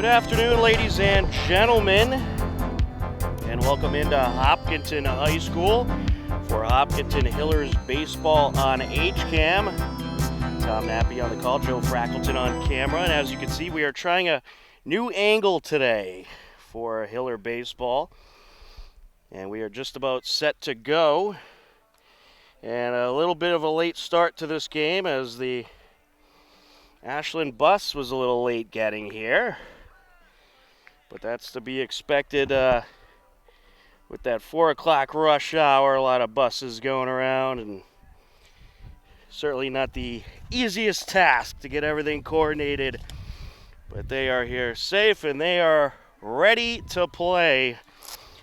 Good afternoon, ladies and gentlemen, and welcome into Hopkinton High School for Hopkinton Hillers Baseball on HCAM. Tom Nappy on the call, Joe Frackleton on camera, and as you can see, we are trying a new angle today for Hiller Baseball, and we are just about set to go. And a little bit of a late start to this game as the Ashland bus was a little late getting here. But that's to be expected with that 4 o'clock rush hour, a lot of buses going around, and certainly not the easiest task to get everything coordinated. But they are here safe and they are ready to play.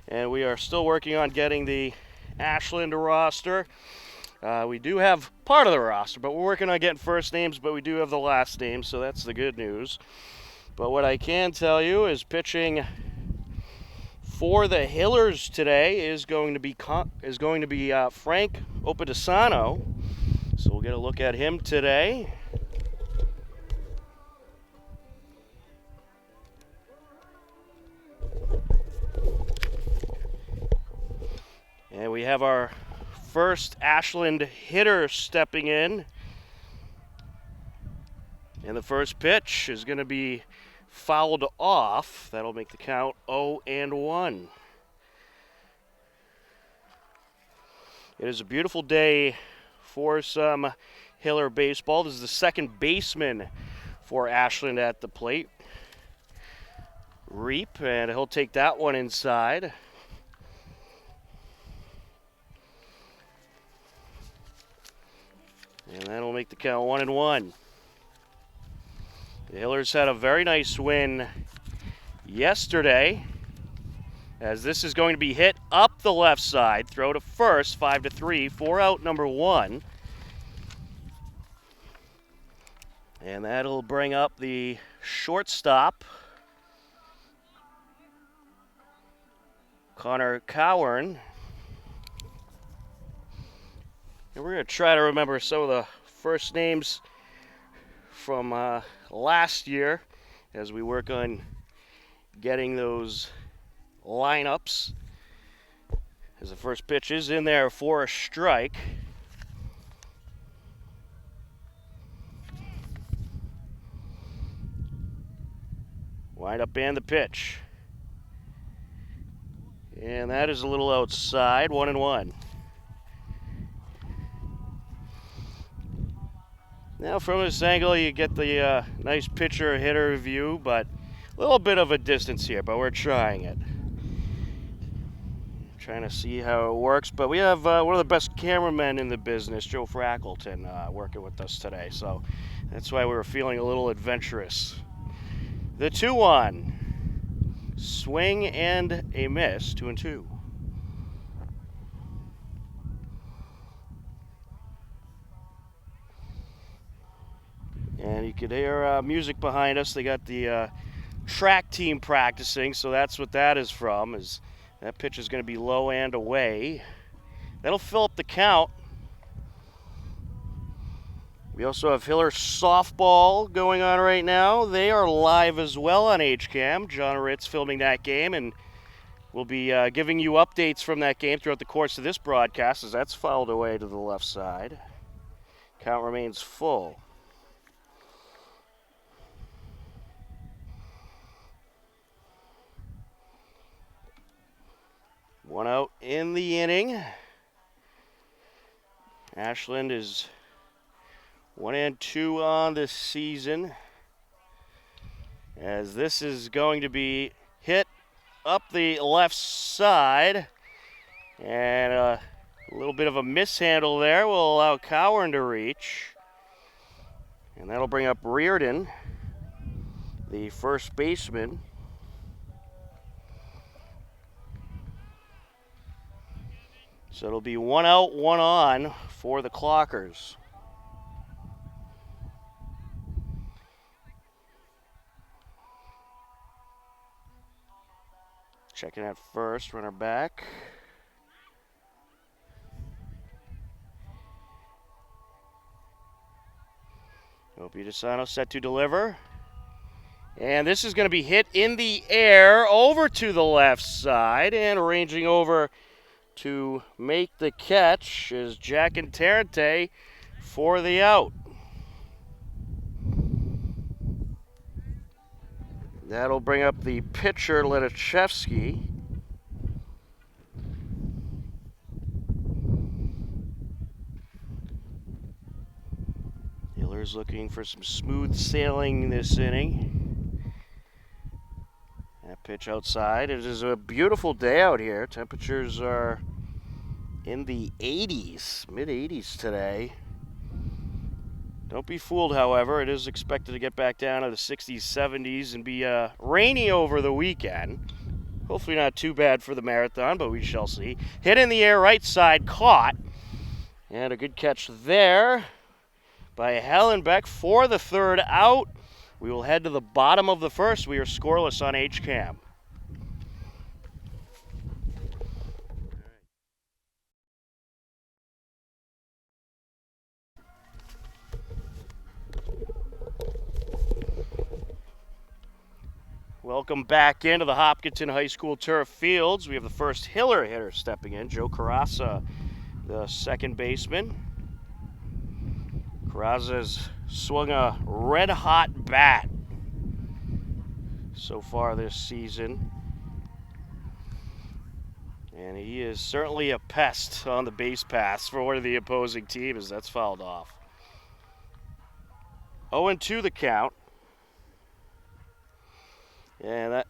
And we are still working on getting the Ashland roster. We do have part of the roster, but we're working on getting first names, but we do have the last names, so that's the good news. But what I can tell you is pitching for the Hillers today is going to be Frank Opedisano. So we'll get a look at him today. And we have our first Ashland hitter stepping in. And the first pitch is going to be fouled off. That'll make the count 0-1. It is a beautiful day for some Hiller baseball. This is the second baseman for Ashland at the plate. Reap, and he'll take that one inside. And that'll make the count 1-1. The Hillers had a very nice win yesterday, as this is going to be hit up the left side. Throw to first, 5-3, 4-out number 1. And that'll bring up the shortstop, Connor Cowern. And we're going to try to remember some of the first names from last year as we work on getting those lineups. As the first pitch is in there for a strike. Wind up and the pitch. And that is a little outside, 1-1. Now from this angle you get the nice pitcher-hitter view, but a little bit of a distance here, but we're trying it. Trying to see how it works, but we have one of the best cameramen in the business, Joe Frackleton, working with us today, so that's why we were feeling a little adventurous. The 2-1. Swing and a miss, 2-2. And you could hear music behind us. They got the track team practicing, so that's what that is from. Is that pitch is going to be low and away. That'll fill up the count. We also have Hiller softball going on right now. They are live as well on HCAM. John Ritz filming that game, and we'll be giving you updates from that game throughout the course of this broadcast, as that's fouled away to the left side. Count remains full. One out in the inning. Ashland is 1-2 on this season, as this is going to be hit up the left side, and a little bit of a mishandle there will allow Cowern to reach, and that'll bring up Reardon, the first baseman. So it'll be 1 out, 1 on for the Clockers. Checking at first, runner back. Opedisano set to deliver. And this is going to be hit in the air over to the left side, and ranging over to make the catch is Jack and Tarente for the out. That'll bring up the pitcher, Letichevsky. Hillers looking for some smooth sailing this inning. That pitch outside. It is a beautiful day out here. Temperatures are in the 80s, mid-80s today. Don't be fooled, however. It is expected to get back down to the 60s, 70s, and be rainy over the weekend. Hopefully not too bad for the marathon, but we shall see. Hit in the air, right side, caught. And a good catch there by Hellenbeck for the third out. We will head to the bottom of the first. We are scoreless on HCAM. Welcome back into the Hopkinton High School turf fields. We have the first Hiller hitter stepping in, Joe Carrasa, the second baseman. Carrasa's swung a red-hot bat so far this season. And he is certainly a pest on the base paths for one of the opposing team as that's fouled off. 0-2 the count. And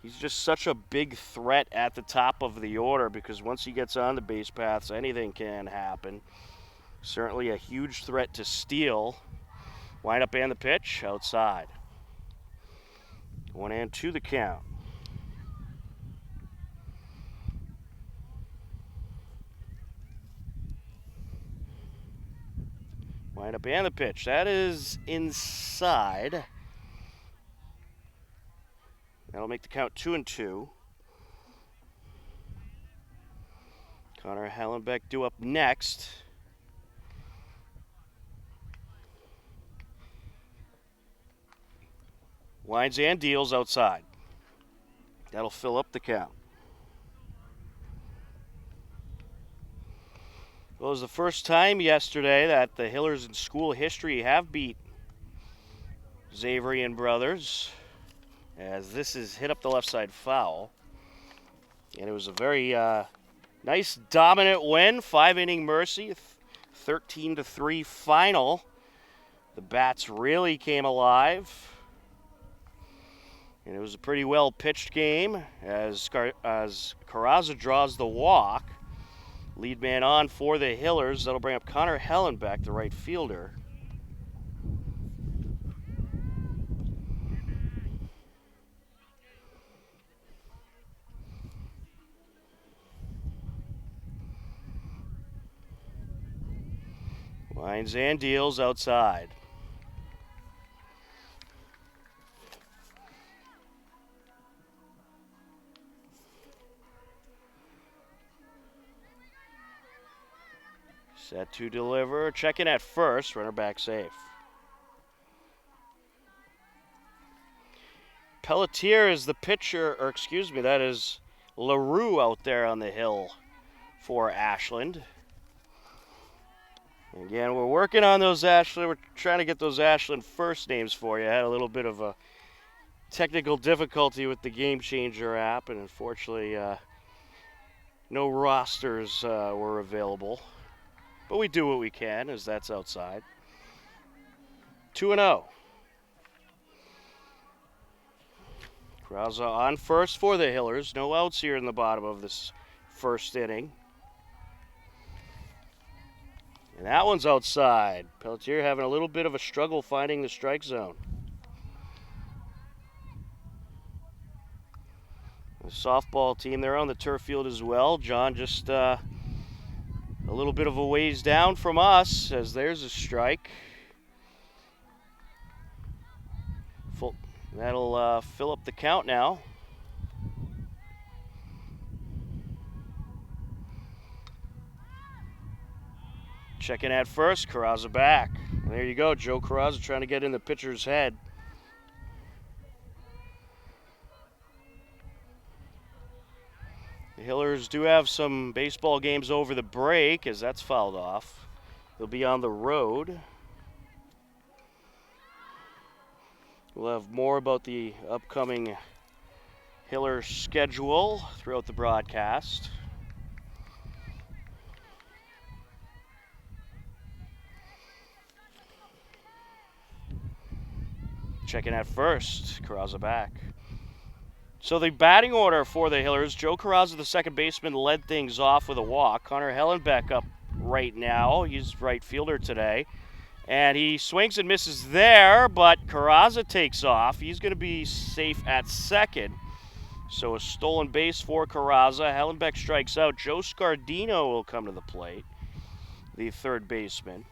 he's just such a big threat at the top of the order because once he gets on the base paths, anything can happen. Certainly a huge threat to steal. Wind up and the pitch outside. 1-2 the count. Wind up and the pitch. That is inside. That'll make the count 2-2. Connor Hellenbeck due up next. Winds and deals outside. That'll fill up the count. Well, it was the first time yesterday that the Hillers in school history have beat Xaverian Brothers, as this is hit up the left side foul. And it was a very nice dominant win, 5-inning mercy, 13-3 final. The bats really came alive. And it was a pretty well pitched game as Carrasa draws the walk. Lead man on for the Hillers. That'll bring up Connor Hellenbeck, the right fielder. Winds and deals outside. Set to deliver. Checking at first. Runner back safe. Pelletier is the pitcher, or excuse me, that is LaRue out there on the hill for Ashland. Again, we're working on those Ashland. We're trying to get those Ashland first names for you. I had a little bit of a technical difficulty with the Game Changer app, and unfortunately, no rosters were available. But we do what we can, as that's outside. 2-0. Carrasa on first for the Hillers. No outs here in the bottom of this first inning. And that one's outside. Pelletier having a little bit of a struggle finding the strike zone. The softball team, they're on the turf field as well. John just a little bit of a ways down from us as there's a strike. That'll fill up the count now. Checking at first, Carrasa back. There you go, Joe Carrasa trying to get in the pitcher's head. Hillers do have some baseball games over the break as that's fouled off. They'll be on the road. We'll have more about the upcoming Hiller schedule throughout the broadcast. Checking at first, Carrazza back. So the batting order for the Hillers, Joe Carrazza, the second baseman, led things off with a walk. Connor Hellenbeck up right now. He's right fielder today. And he swings and misses there, but Carrazza takes off. He's going to be safe at second. So a stolen base for Carrazza. Hellenbeck strikes out. Joe Scardino will come to the plate, the third baseman.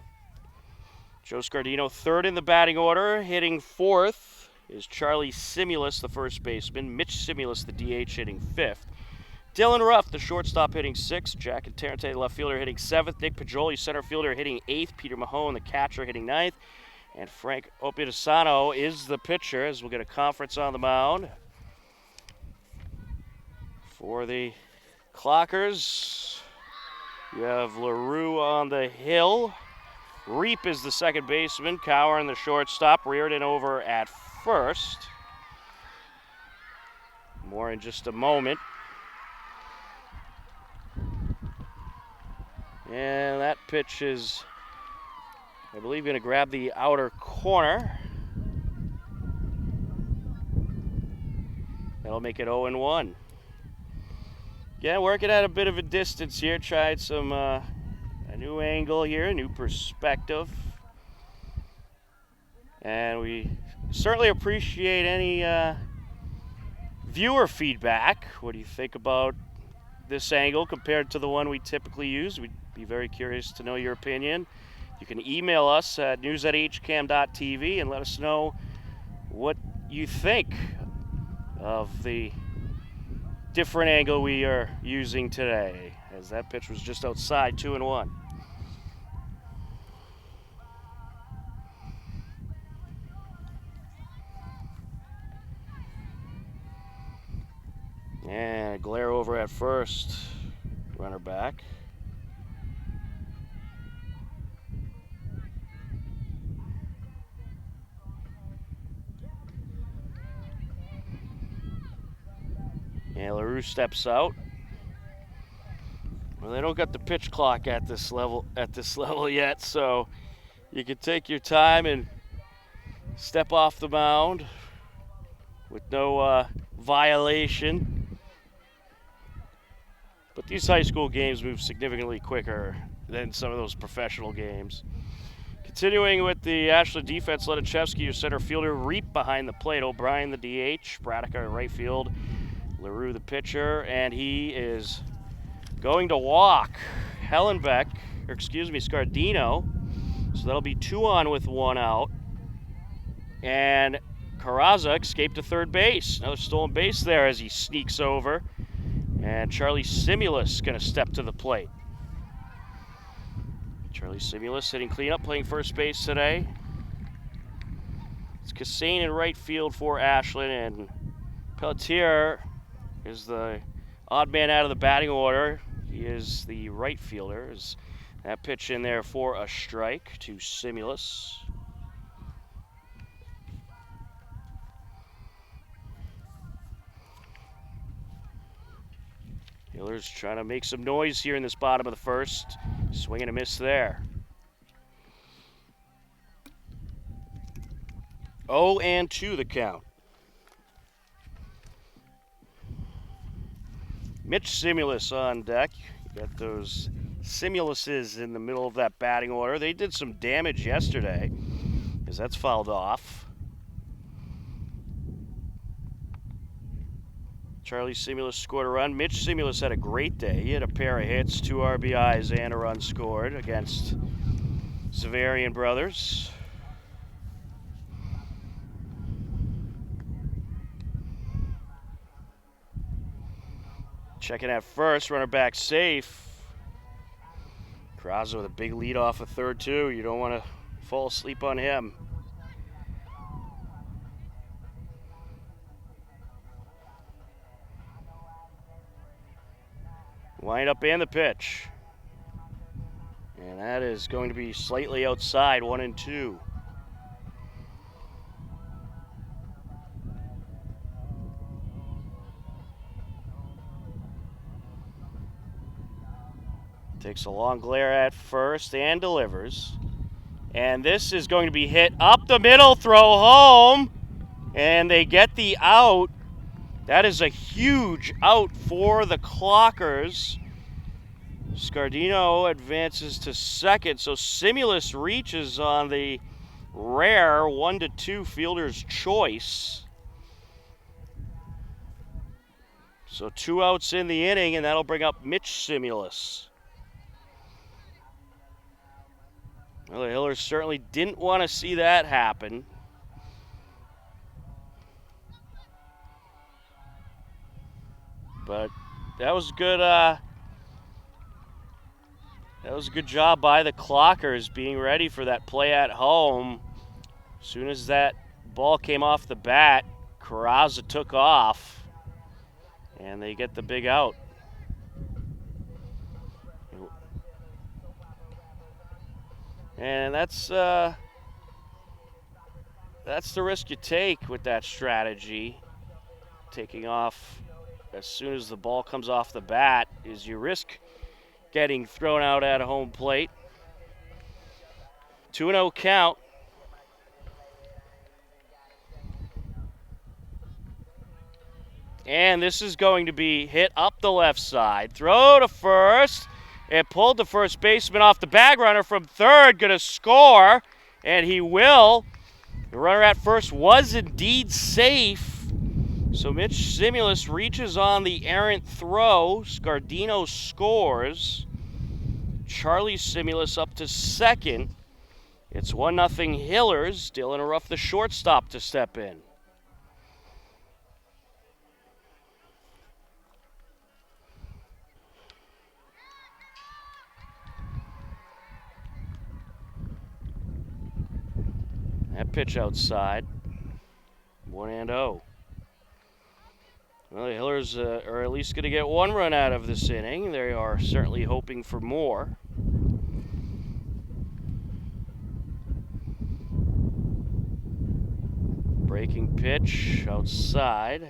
Joe Scardino, third in the batting order. Hitting fourth is Charlie Simulus, the first baseman. Mitch Simulus, the DH, hitting fifth. Dylan Ruff, the shortstop, hitting sixth. Jack and Tarrante, the left fielder, hitting seventh. Nick Pajoli, center fielder, hitting eighth. Peter Mahone, the catcher, hitting ninth. And Frank Opiedesano is the pitcher, as we'll get a conference on the mound. For the Clockers, you have LaRue on the hill. Reap is the second baseman. Cowan, the shortstop. Reardon over at first. More in just a moment. And that pitch is, I believe, going to grab the outer corner. That'll make it 0-1. Yeah, working at a bit of a distance here. Tried some a new angle here, a new perspective. And we certainly appreciate any viewer feedback. What do you think about this angle compared to the one we typically use? We'd be very curious to know your opinion. You can email us at news@hcam.tv and let us know what you think of the different angle we are using today, as that pitch was just outside, 2-1. And glare over at first, runner back. And LaRue steps out. Well, they don't got the pitch clock at this level yet, so you can take your time and step off the mound with no violation. But these high school games move significantly quicker than some of those professional games. Continuing with the Ashland defense, Ledichevsky, your center fielder. Reap behind the plate. O'Brien, the DH. Bradica, right field. LaRue, the pitcher, and he is going to walk Scardino. So that'll be 2 on with 1 out. And Carrazza escaped to third base. Another stolen base there as he sneaks over. And Charlie Simulus going to step to the plate. Charlie Simulus hitting cleanup, playing first base today. It's Cassane in right field for Ashland, and Pelletier is the odd man out of the batting order. He is the right fielder. Is that pitch in there for a strike to Simulus. Hillers trying to make some noise here in this bottom of the first. Swing and a miss there. 0-2 the count. Mitch Simulus on deck. You got those Simuluses in the middle of that batting order. They did some damage yesterday, as that's fouled off. Charlie Simulus scored a run. Mitch Simulus had a great day. He had a pair of hits, 2 RBIs, and a run scored against Zavarian Brothers. Checking at first, runner back safe. Carrazza with a big lead off of third, too. You don't want to fall asleep on him. Wind up and the pitch. And that is going to be slightly outside, 1-2. Takes a long glare at first and delivers. And this is going to be hit up the middle, throw home. And they get the out. That is a huge out for the Clockers. Scardino advances to second, so Simulus reaches on the rare 1-2 fielder's choice. So 2 outs in the inning, and that'll bring up Mitch Simulus. Well, the Hillers certainly didn't want to see that happen. But that was good. That was a good job by the Clockers being ready for that play at home. As soon as that ball came off the bat, Carrazza took off, and they get the big out. And that's the risk you take with that strategy. Taking off as soon as the ball comes off the bat is you risk getting thrown out at home plate. 2-0 count. And this is going to be hit up the left side. Throw to first. It pulled the first baseman off the bag runner from third. Going to score, and he will. The runner at first was indeed safe. So Mitch Simulus reaches on the errant throw. Scardino scores. Charlie Simulus up to second. It's 1-0 Hillers. Dylan Ruff, the shortstop, to step in. That pitch outside. 1-0. Well, the Hillers are at least going to get 1 run out of this inning. They are certainly hoping for more. Breaking pitch outside.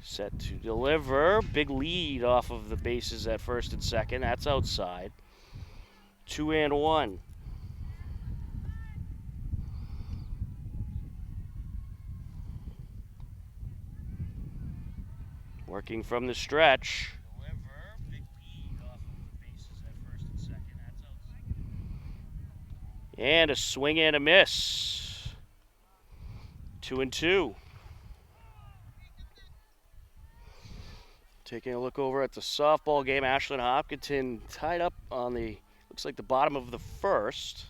Set to deliver. Big lead off of the bases at first and second. That's outside. 2-1. Working from the stretch. Big lead off of the bases at first and second. That's outside. And a swing and a miss. 2-2. Taking a look over at the softball game, Ashland Hopkinton tied up on the, looks like the bottom of the first.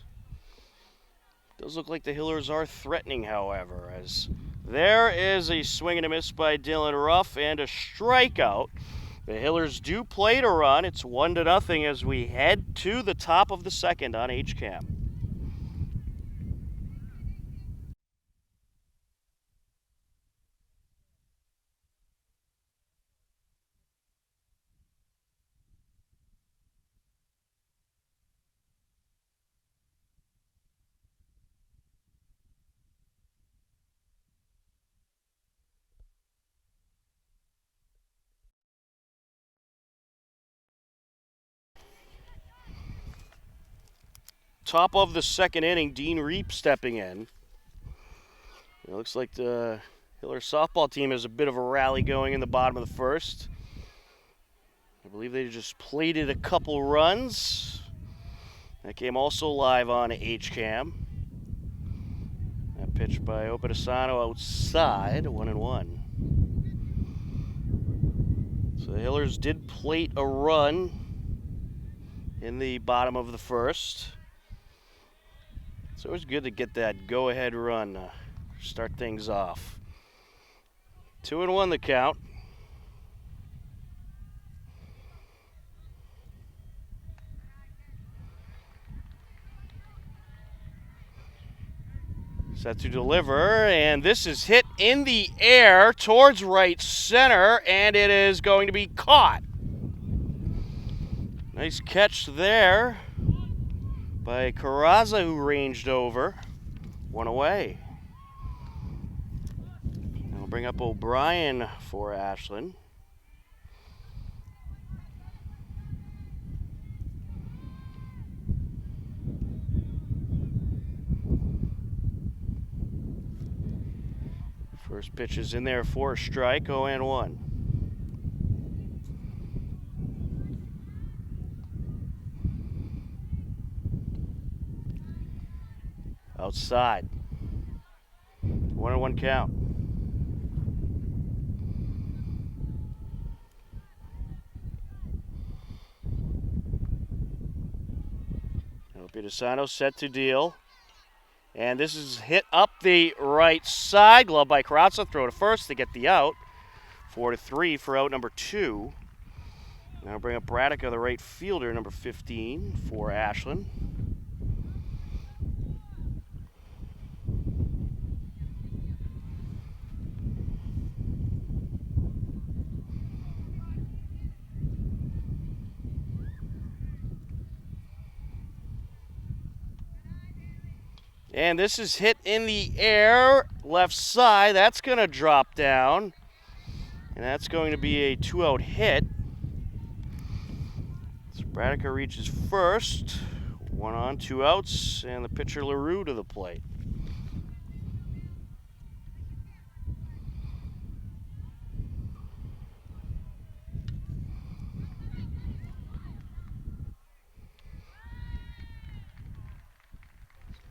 Does look like the Hillers are threatening, however, as there is a swing and a miss by Dylan Ruff and a strikeout. The Hillers do play to run. It's 1-0 as we head to the top of the second on HCAM. Top of the second inning, Dean Reap stepping in. It looks like the Hiller softball team has a bit of a rally going in the bottom of the first. I believe they just plated a couple runs. That game also live on HCAM. That pitch by Opadesano outside, 1-1. So the Hillers did plate a run in the bottom of the first. It's always good to get that go-ahead run, start things off. 2-1 the count. Set to deliver, and this is hit in the air towards right center, and it is going to be caught. Nice catch there by Carrazza, who ranged over. One away. And we'll bring up O'Brien for Ashland. First pitch is in there for a strike, 0-1. Outside. 1-1 count. Pietrasano set to deal. And this is hit up the right side. Glove by Carrazza. Throw to first to get the out. 4-3 for out number 2. Now bring up Braddock, the right fielder, number 15 for Ashland. And this is hit in the air, left side. That's going to drop down. And that's going to be a 2-out hit. So Braddock reaches first. 1 on, 2 outs, and the pitcher LaRue to the plate.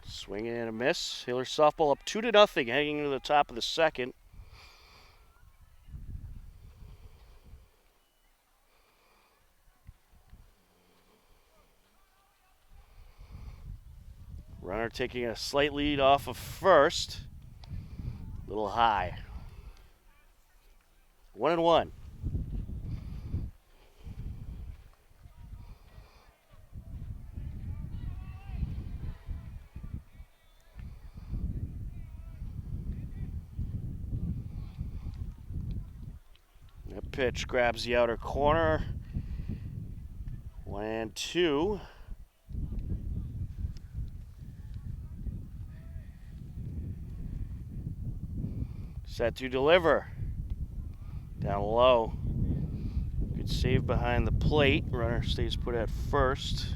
Swinging and a miss. Hillers softball up 2-0, hanging into the top of the second. Runner taking a slight lead off of first. A little high. 1-1. That pitch grabs the outer corner. 1-2. Set to deliver. Down low. Good save behind the plate. Runner stays put at first.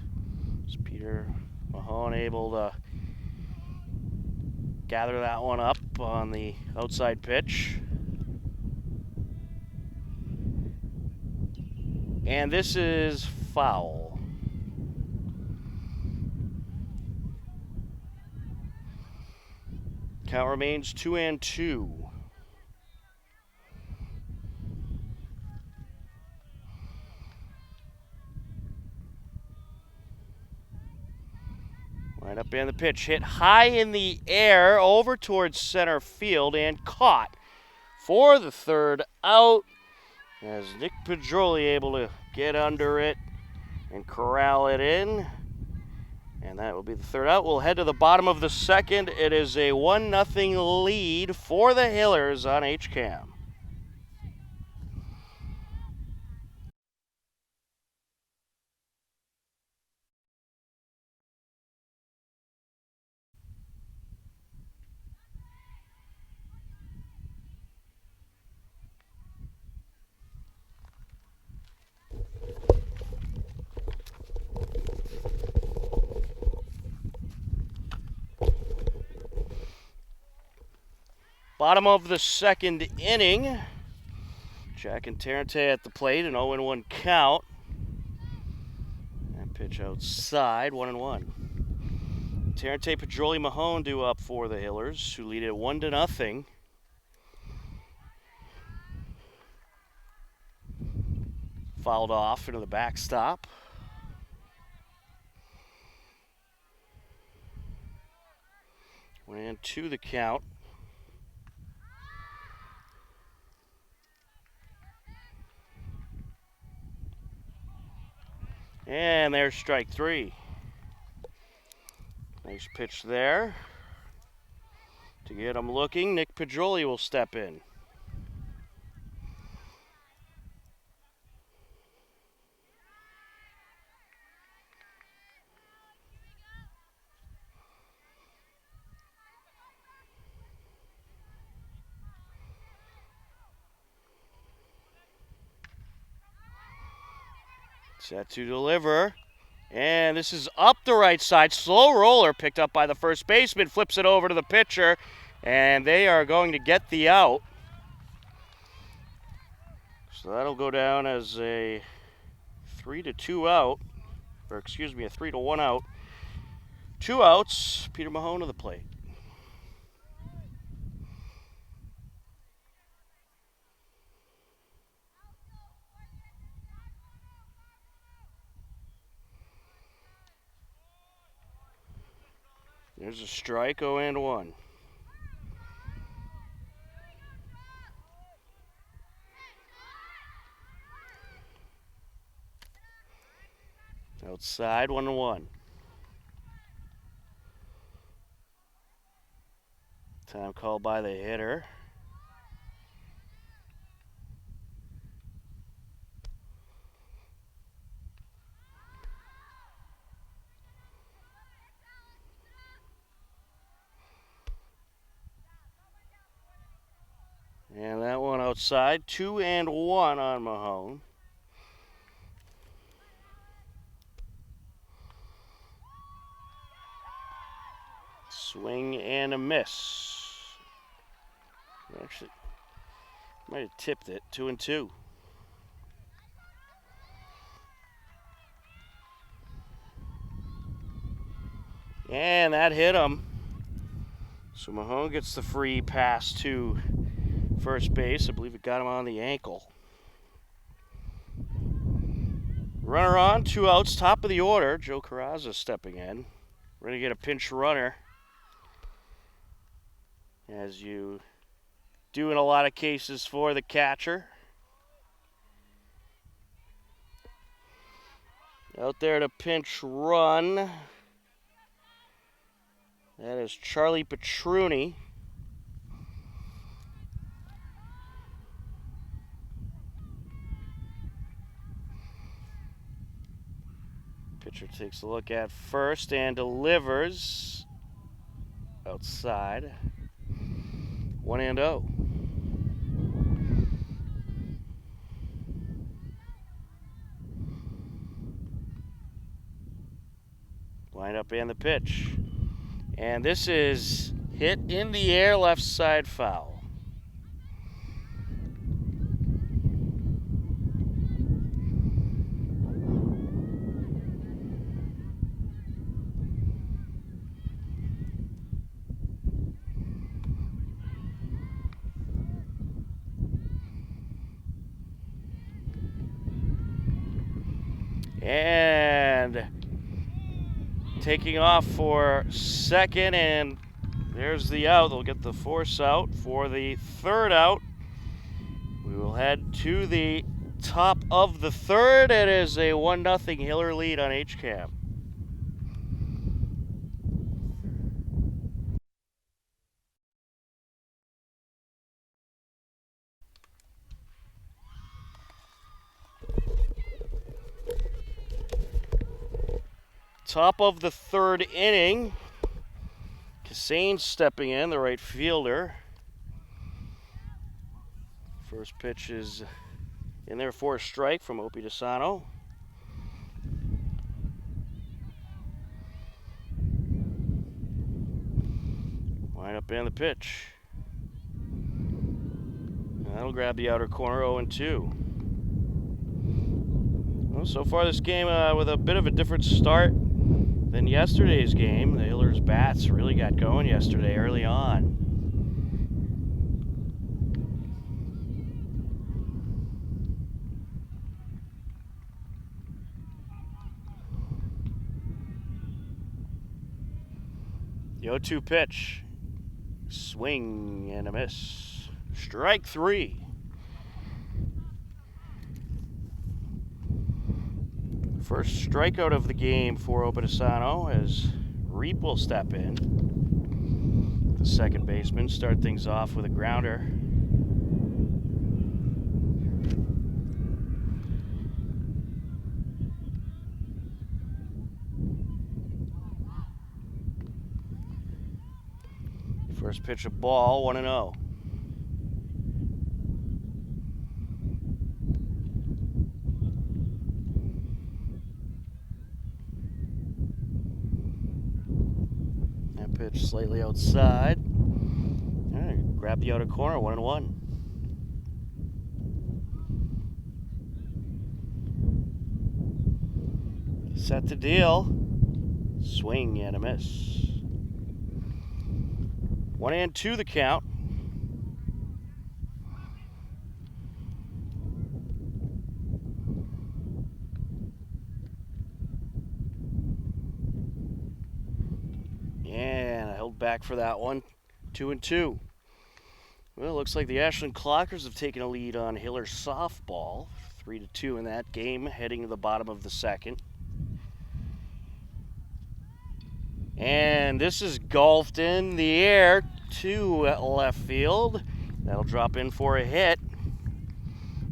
It's Peter Mahone able to gather that one up on the outside pitch. And this is foul. Count remains 2-2. Right up in the pitch, hit high in the air over towards center field and caught for the 3rd out as Nick Pedroli able to get under it and corral it in. And that will be the 3rd out. We'll head to the bottom of the 2nd. It is a 1-0 lead for the Hillers on HCAM. Bottom of the 2nd inning. Jack and Tarrante at the plate, an 0-1 count. And pitch outside, 1-1. Tarrante, Pedroli, Mahone due up for the Hillers, who lead it 1-0. Fouled off into the backstop. And 2 the count. And there's strike 3. Nice pitch there. To get them looking, Nick Pedroli will step in. Set to deliver. And this is up the right side. Slow roller picked up by the first baseman. Flips it over to the pitcher. And they are going to get the out. So that'll go down as a 3-2 out. Or excuse me, a 3-1 out. 2 outs. Peter Mahone to the plate. There's a strike, 0-1. Outside, 1-1. Time called by the hitter. And that one outside, 2-1 on Mahone. Swing and a miss. Actually, might have tipped it, 2-2. And that hit him. So Mahone gets the free pass to first base. I believe it got him on the ankle. Runner on, 2 outs, top of the order. Joe Carrazza stepping in. We're going to get a pinch runner, as you do in a lot of cases for the catcher. Out there to pinch run. That is Charlie Petruni. Pitcher takes a look at first and delivers outside. 1-0. Line up and the pitch. And this is hit in the air, left side foul. And taking off for second, and there's the out. They'll get the force out for the third out. We will head to the top of the third. It is a 1-0 Hiller lead on HCAM. Top of the third inning. Cassane stepping in, the right fielder. First pitch is in there for a strike from Opie DeSano. Line up and the pitch. That'll grab the outer corner, 0-2. Well, so far this game with a bit of a different start than yesterday's game. The Hillers bats really got going yesterday early on. The 0-2 pitch. Swing and a miss. Strike 3. First strikeout of the game for Opie DeSano as Reap will step in. The the second baseman. Start things off with a grounder. First pitch a ball, 1-0. That pitch slightly outside. All right, grab the outer corner, 1-1. Set the deal. Swing and a miss. 1-2 the count. And I held back for that one. 2-2. Well, it looks like the Ashland Clockers have taken a lead on Hiller softball. 3-2 in that game, heading to the bottom of the second. And this is golfed in the air to left field. That'll drop in for a hit.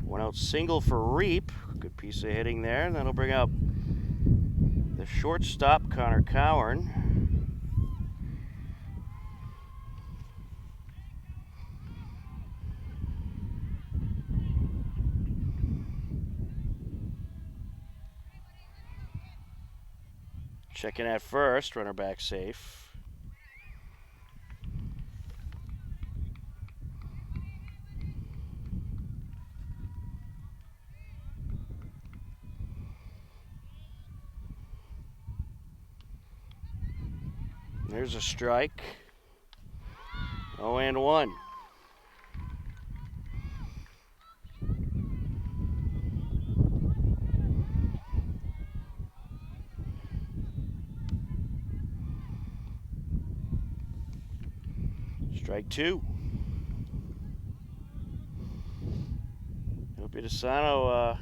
One out single for Reap. Good piece of hitting there. And that'll bring up the shortstop, Connor Cowan. Checking at first, runner back safe. There's a strike. 0-1. Strike two. Desano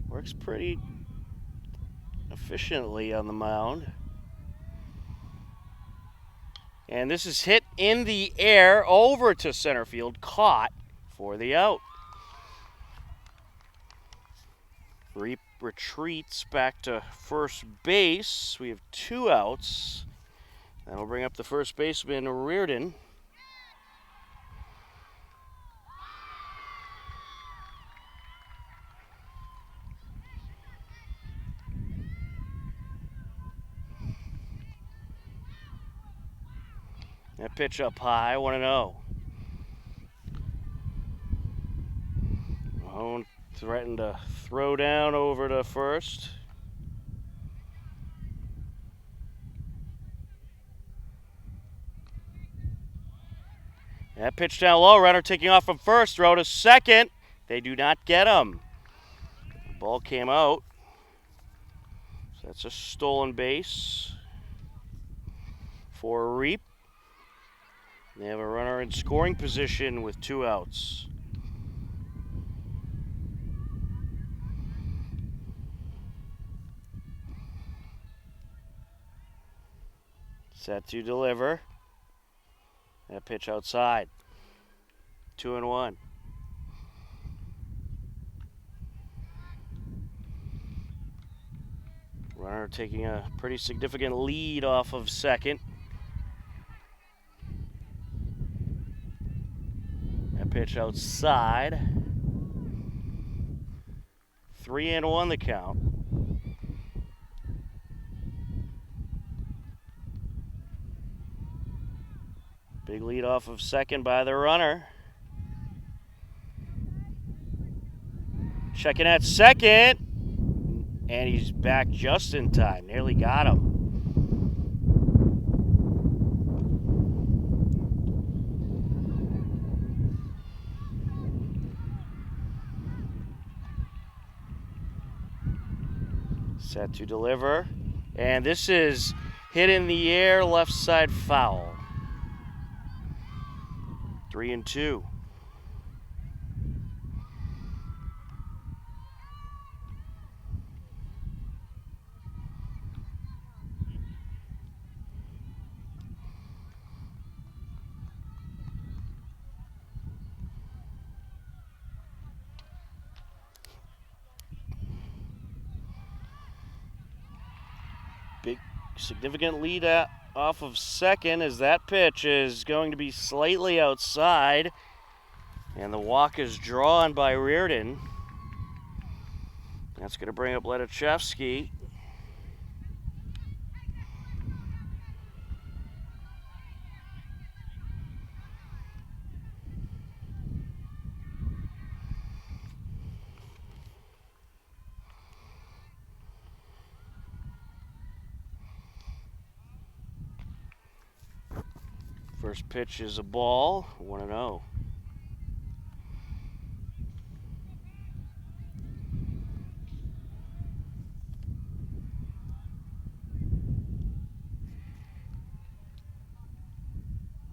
works pretty efficiently on the mound. And this is hit in the air over to center field, caught for the out. Reap retreats back to first base. We have 2 outs. That'll bring up the first baseman, Reardon. That pitch up high, 1-0. Mahone threatened to throw down over to first. That pitch down low, runner taking off from first, throw to second. They do not get him. The ball came out. So that's a stolen base for Reap. They have a runner in scoring position with 2 outs. Set to deliver. That pitch outside. 2-1. Runner taking a pretty significant lead off of second. That pitch outside. 3-1 the count. Big lead off of second by the runner. Checking at second. And he's back just in time. Nearly got him. Set to deliver. And this is hit in the air, left side foul. 3-2. Big, significant lead off of second as that pitch is going to be slightly outside. And the walk is drawn by Reardon. That's going to bring up Letachevsky. First pitch is a ball, 1-0.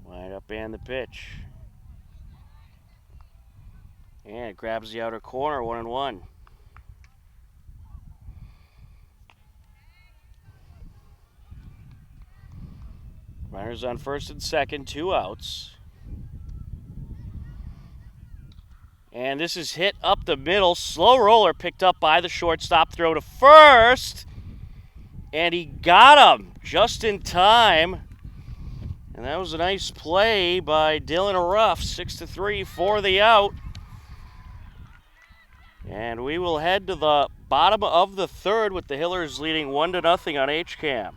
Wind up and the pitch. And it grabs the outer corner, 1-1. Runners on first and second, 2 outs. And this is hit up the middle. Slow roller picked up by the shortstop. Throw to first. And he got him just in time. And that was a nice play by Dylan Ruff. 6-3 for the out. And we will head to the bottom of the third with the Hillers leading 1-0 on HCAM.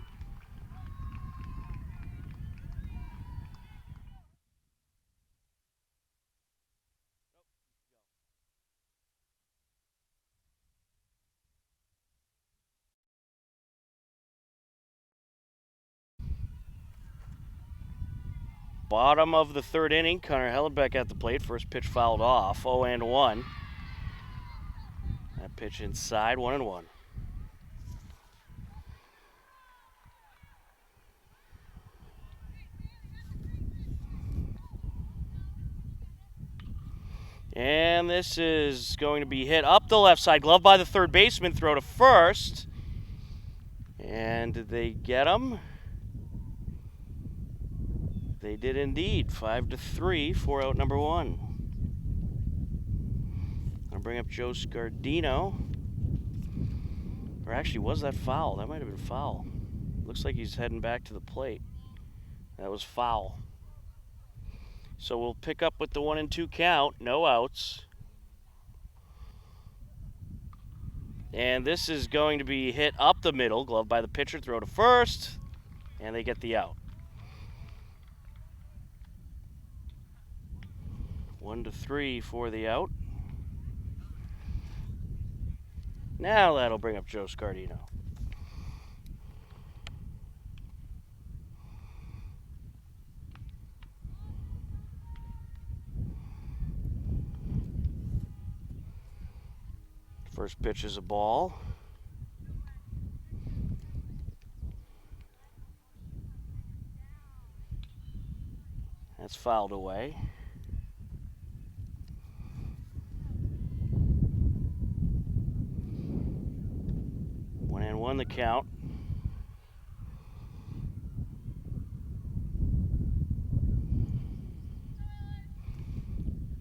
Bottom of the third inning, Connor Hellenbeck at the plate. First pitch fouled off, 0-1. That pitch inside, 1-1. And this is going to be hit up the left side. Glove by the third baseman, throw to first. And did they get him? They did indeed. 5-3 for out number 1. I'll bring up Joe Scardino. Or actually, was that foul? That might have been foul. Looks like he's heading back to the plate. That was foul. So we'll pick up with the 1-2 count. No outs. And this is going to be hit up the middle. Glove by the pitcher. Throw to first. And they get the out. 1-3 for the out. Now that'll bring up Joe Scardino. First pitch is a ball. That's fouled away. 1-1 the count.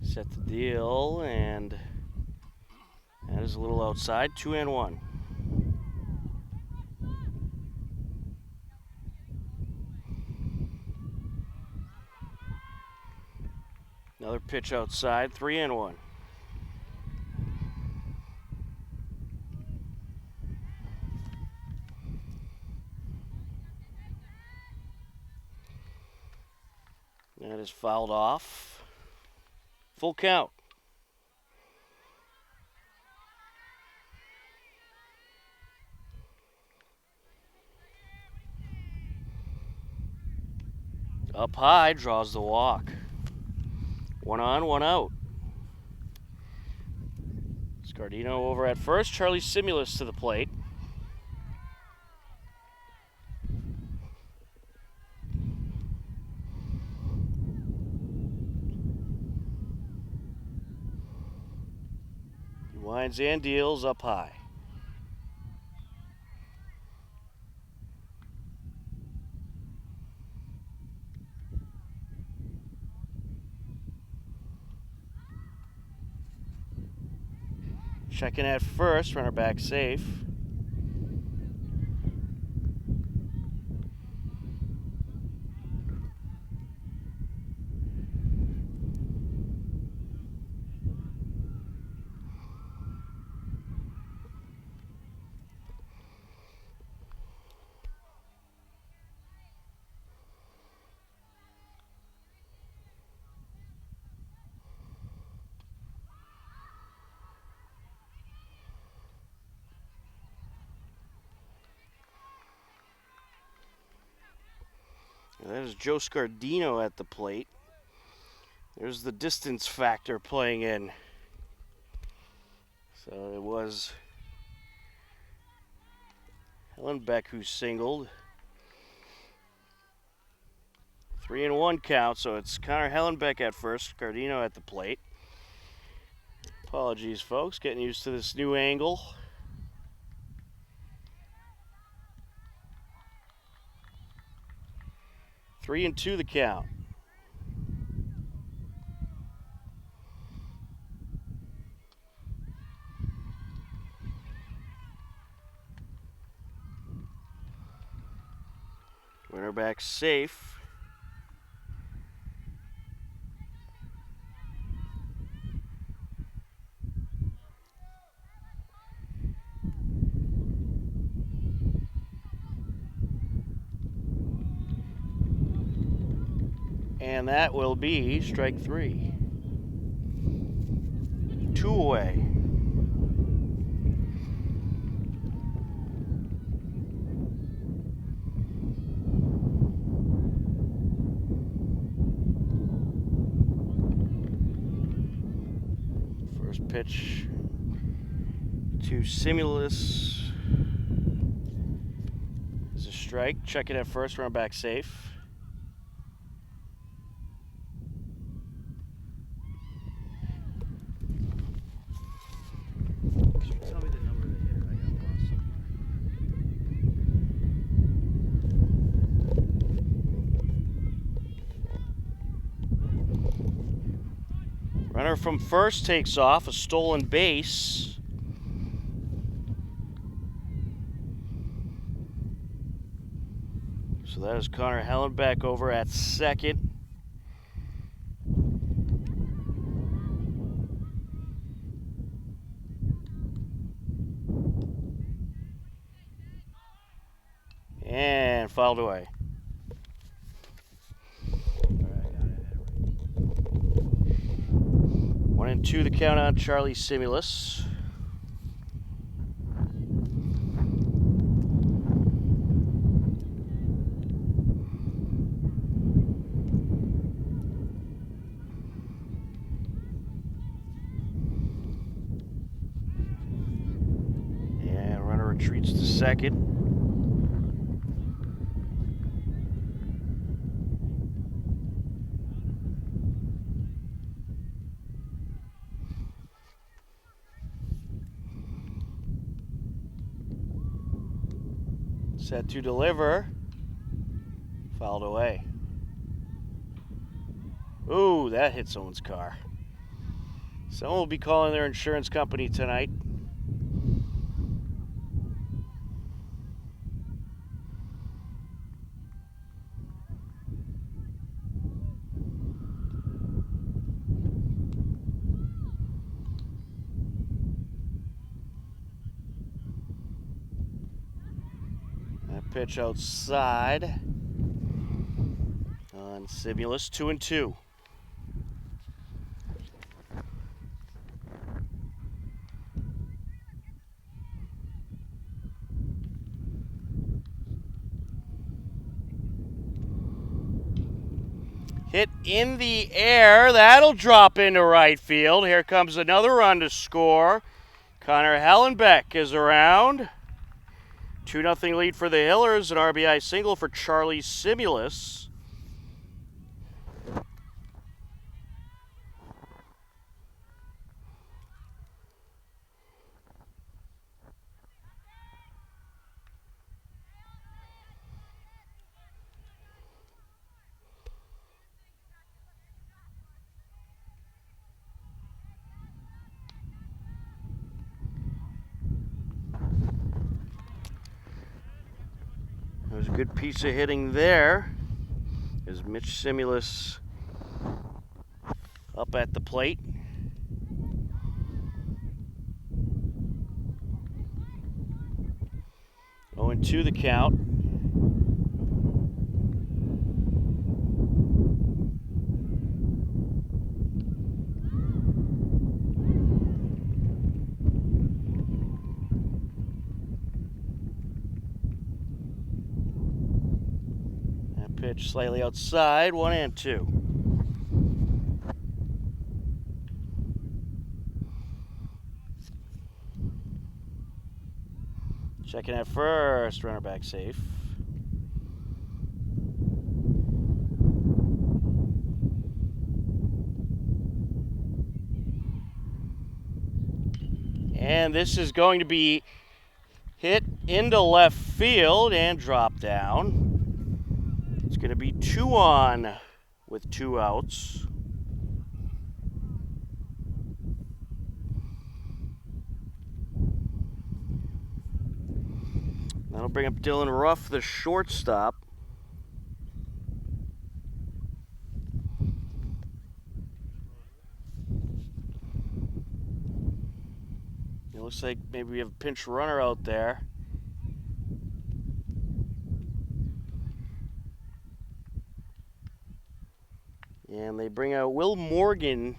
Set the deal, and that is a little outside. 2-1. Another pitch outside. 3-1. That is fouled off. Full count. Up high, draws the walk. 1 on, 1 out. Scardino over at first. Charlie Simulus to the plate. He winds and deals up high. Checking at first, runner back safe. That is Joe Scardino at the plate. There's the distance factor playing in. So it was Hellenbeck who singled. 3-1 count, so it's Connor Hellenbeck at first, Scardino at the plate. Apologies, folks, getting used to this new angle. 3-2 the count. Winner back safe. And that will be strike 3. 2 away. First pitch to Simulus is a strike. Check it at first, run back safe. Runner from first takes off, a stolen base. So that is Connor Hellenbeck over at second. And fouled away. 1-2 the count on Charlie Simulus. And runner retreats to second. Set to deliver. Fouled away. Ooh, that hit someone's car. Someone will be calling their insurance company tonight. Pitch outside on Simulus, 2-2. Hit in the air, that'll drop into right field. Here comes another run to score. Connor Hellenbeck is around. 2-0 lead for the Hillers, an RBI single for Charlie Simulus. There's a good piece of hitting there as Mitch Simulus up at the plate. Going to the count. pitch slightly outside, 1-2. Checking at first, runner back safe. And this is going to be hit into left field and drop down. It's going to be 2 on with 2 outs. That'll bring up Dylan Ruff, the shortstop. It looks like maybe we have a pinch runner out there. And they bring out Will Morgan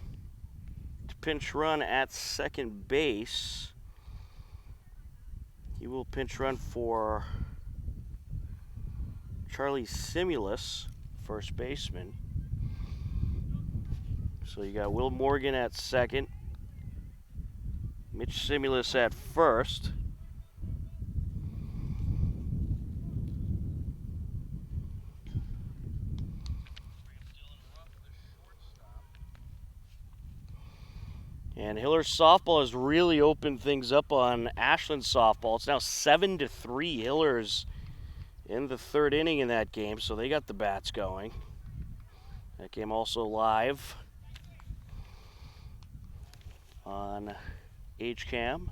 to pinch run at second base. He will pinch run for Charlie Simulus, first baseman. So you got Will Morgan at second, Mitch Simulus at first. And Hiller's softball has really opened things up on Ashland softball. It's now 7-3 Hillers in the 3rd inning in that game, so they got the bats going. That game also live on HCAM.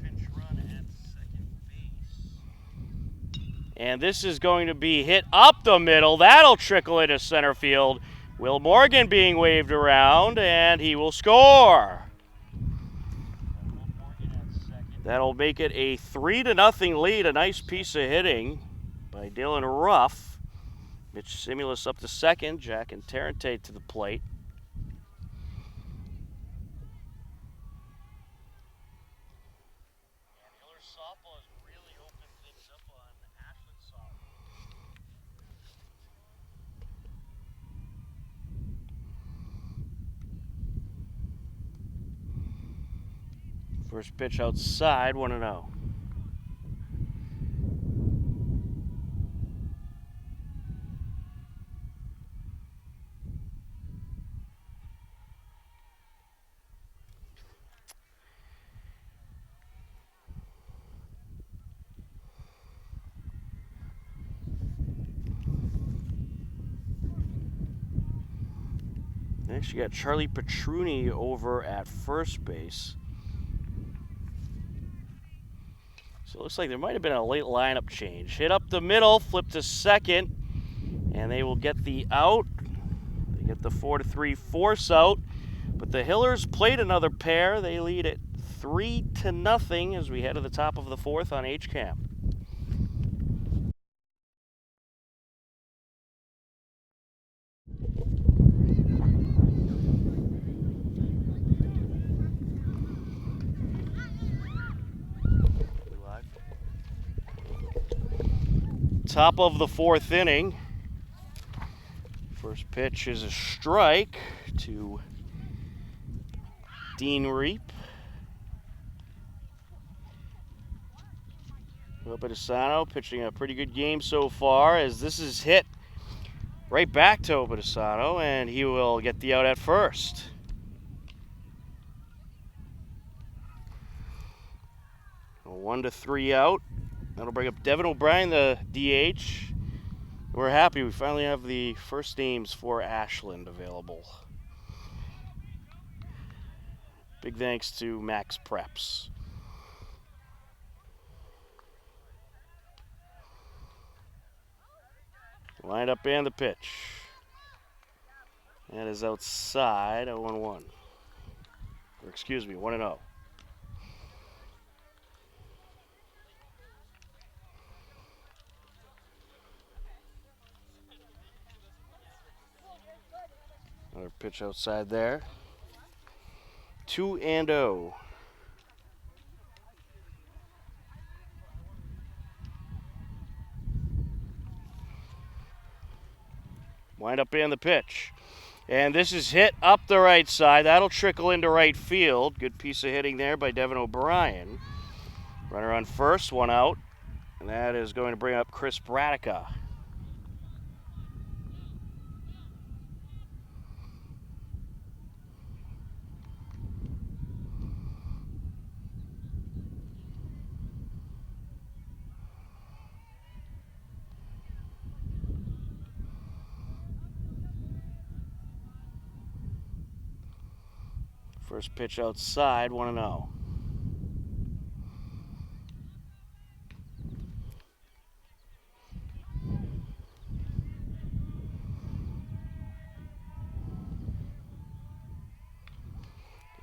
Pinch run at second base. And this is going to be hit up the middle. That'll trickle into center field. Will Morgan being waved around, and he will score. That'll make it a 3-0 lead. A nice piece of hitting by Dylan Ruff. Mitch Simulus up to second. Jack and Tarrante to the plate. First pitch outside, 1-0. Next, you got Charlie Petruni over at first base. So it looks like there might have been a late lineup change. Hit up the middle, flip to second, and they will get the out. They get the 4-3 force out. But the Hillers played another pair. They lead it 3-0 as we head to the top of the 4th on HCAM. Top of the 4th inning. First pitch is a strike to Dean Reap. Opadesano pitching a pretty good game so far, as this is hit right back to Opadesano, and he will get the out at first. A 1-3 out. That'll bring up Devin O'Brien, the DH. We're happy we finally have the first names for Ashland available. Big thanks to Max Preps. Lined up and the pitch. That is outside, 0-1. Or excuse me, 1-0. Another pitch outside there. 2-0. wind up being the pitch. And this is hit up the right side. That'll trickle into right field. Good piece of hitting there by Devin O'Brien. Runner on first, one out. And that is going to bring up Chris Bradica. First pitch outside, 1-0.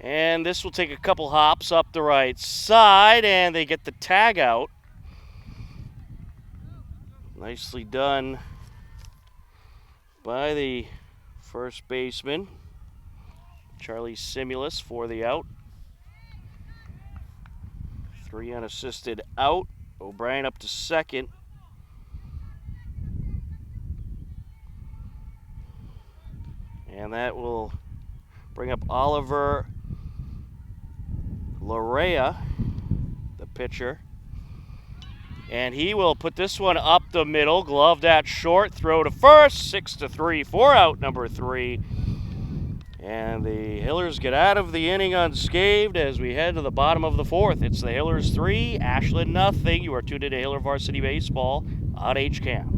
And this will take a couple hops up the right side, and they get the tag out. Nicely done by the first baseman, Charlie Simulus, for the out. 3 unassisted out. O'Brien up to second. And that will bring up Oliver Larea, the pitcher. And he will put this one up the middle, gloved at short, throw to first, 6-3, 4 out, number 3. And the Hillers get out of the inning unscathed as we head to the bottom of the 4th. It's the Hillers 3, Ashland nothing. You are tuned into Hiller Varsity Baseball on HCAM.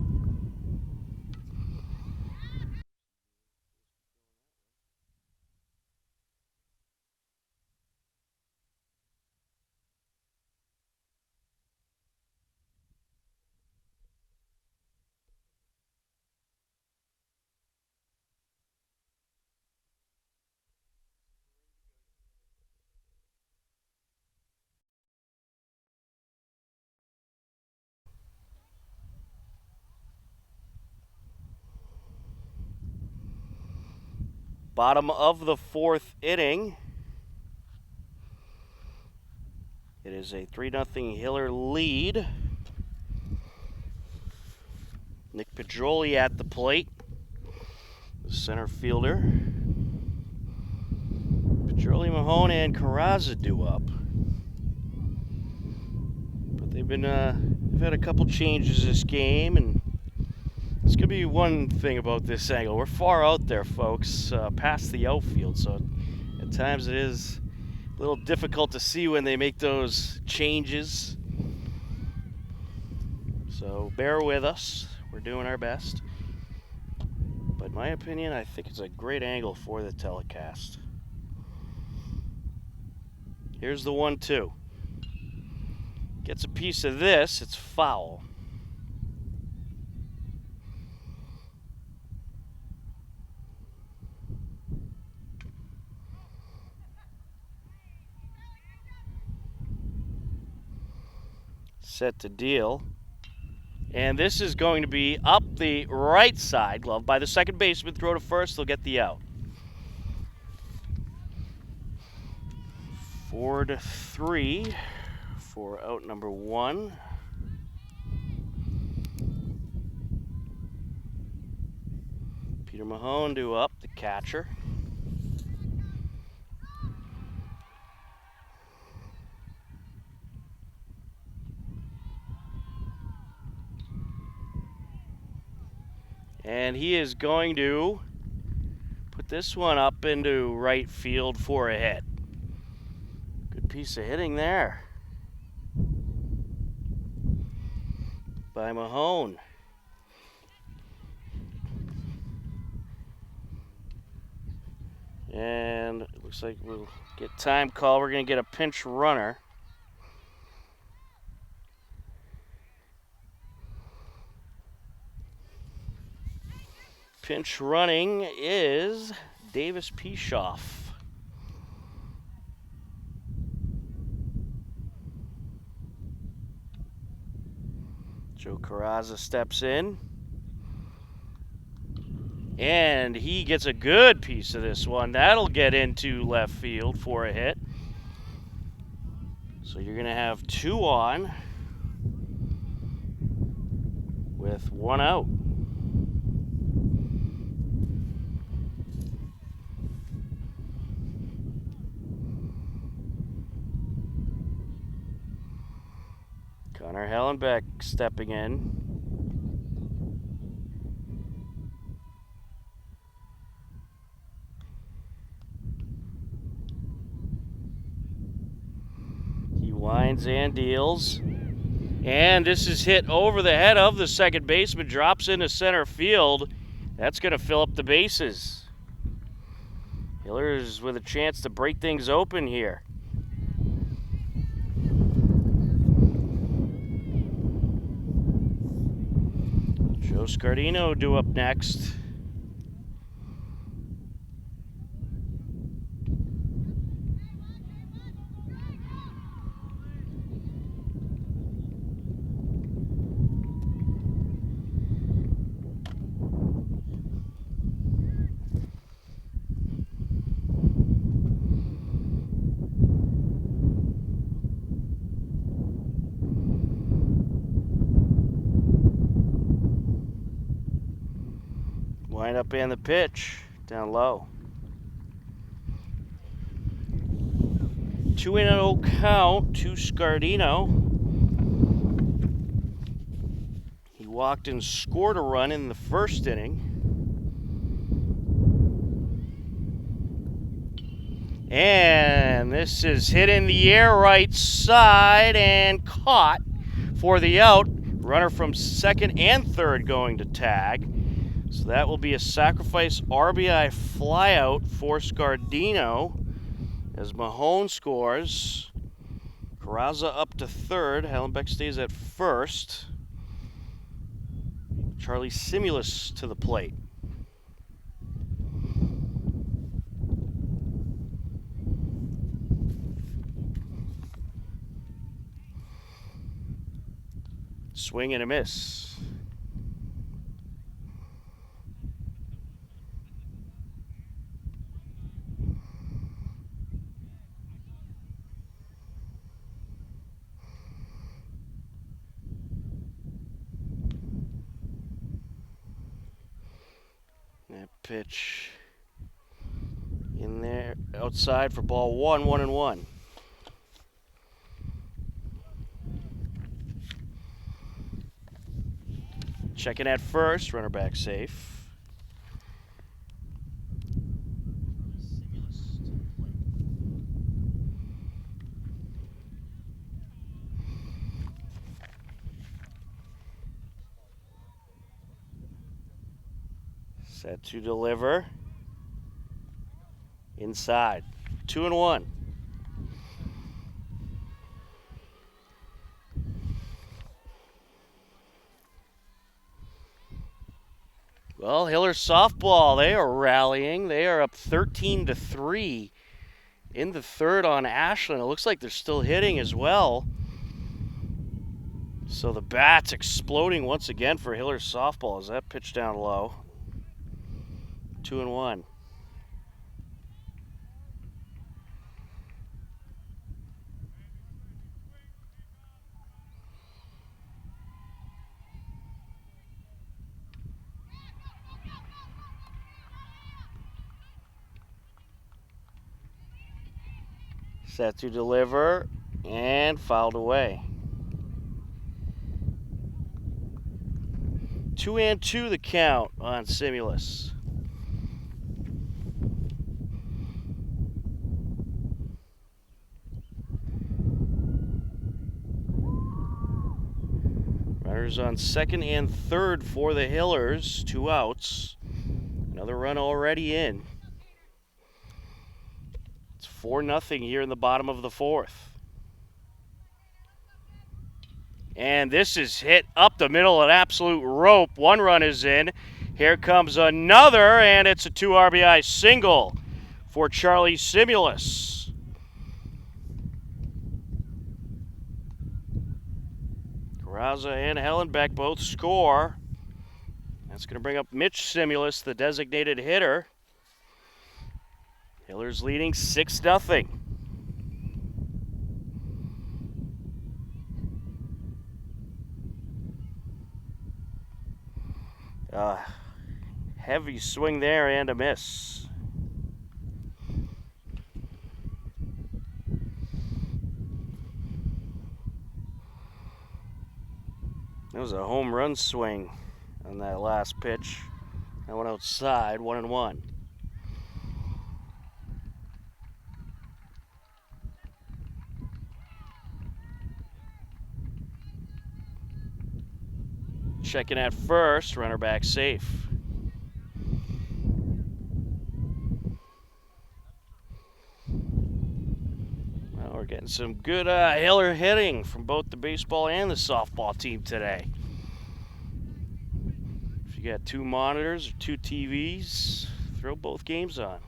Bottom of the 4th inning. It is a 3-0 Hiller lead. Nick Pedroli at the plate, the center fielder. Pedroli, Mahone, and Carrazza due up. But they've had a couple changes this game, and it's going to be one thing about this angle. We're far out there, folks, past the outfield, so at times it is a little difficult to see when they make those changes. So bear with us. We're doing our best. But in my opinion, I think it's a great angle for the telecast. Here's the 1-2. Gets a piece of this, it's foul. Set to deal. And this is going to be up the right side, gloved by the second baseman. Throw to first, they'll get the out. 4-3 for out number 1. Peter Mahone due up, the catcher. And he is going to put this one up into right field for a hit. Good piece of hitting there by Mahone. And it looks like we'll get time call. We're going to get a pinch runner. Pinch running is Davis Pishoff. Joe Carrazza steps in. And he gets a good piece of this one. That'll get into left field for a hit. So you're going to have 2 on with 1 out. Hellenbeck stepping in. He winds and deals. And this is hit over the head of the second baseman, drops into center field. That's going to fill up the bases. Hillers with a chance to break things open here. Joe Scardino due up next. Wind up and the pitch, down low. 2-0 count to Scardino. He walked and scored a run in the first inning. And this is hit in the air right side and caught for the out. Runner from second and third going to tag. So that will be a sacrifice RBI flyout for Scardino as Mahone scores. Carrazza up to third. Hellenbeck stays at first. Charlie Simulus to the plate. Swing and a miss. That pitch in there outside for ball 1, 1-1. Checking at first, runner back safe. Set to deliver. Inside. 2-1. Well, Hiller softball, they are rallying. They are up 13-3 in the third on Ashland. It looks like they're still hitting as well. So the bat's exploding once again for Hiller softball as that pitch down low. 2-1. Set to deliver and fouled away. 2-2 the count on Simulus. Runners on second and third for the Hillers. 2 outs. Another run already in. 4-0 here in the bottom of the fourth. And this is hit up the middle, an absolute rope. 1 run is in. Here comes another, and it's a 2 RBI single for Charlie Simulus. Carrazza and Hellenbeck both score. That's going to bring up Mitch Simulus, the designated hitter. Hillers leading 6-0. Heavy swing there and a miss. That was a home run swing on that last pitch. That went outside, 1-1. Checking at first, runner back safe. Well, we're getting some good Hiller hitting from both the baseball and the softball team today. If you got 2 monitors or 2 TVs, throw both games on.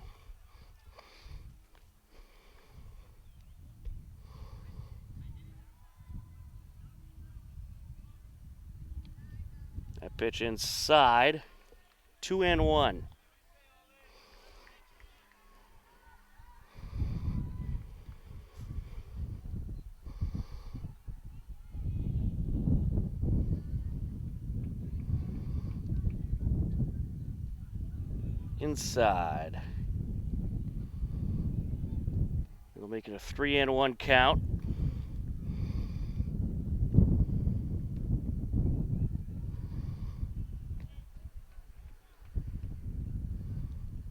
That pitch inside, 2-1. Inside. We'll make it a 3-1 count.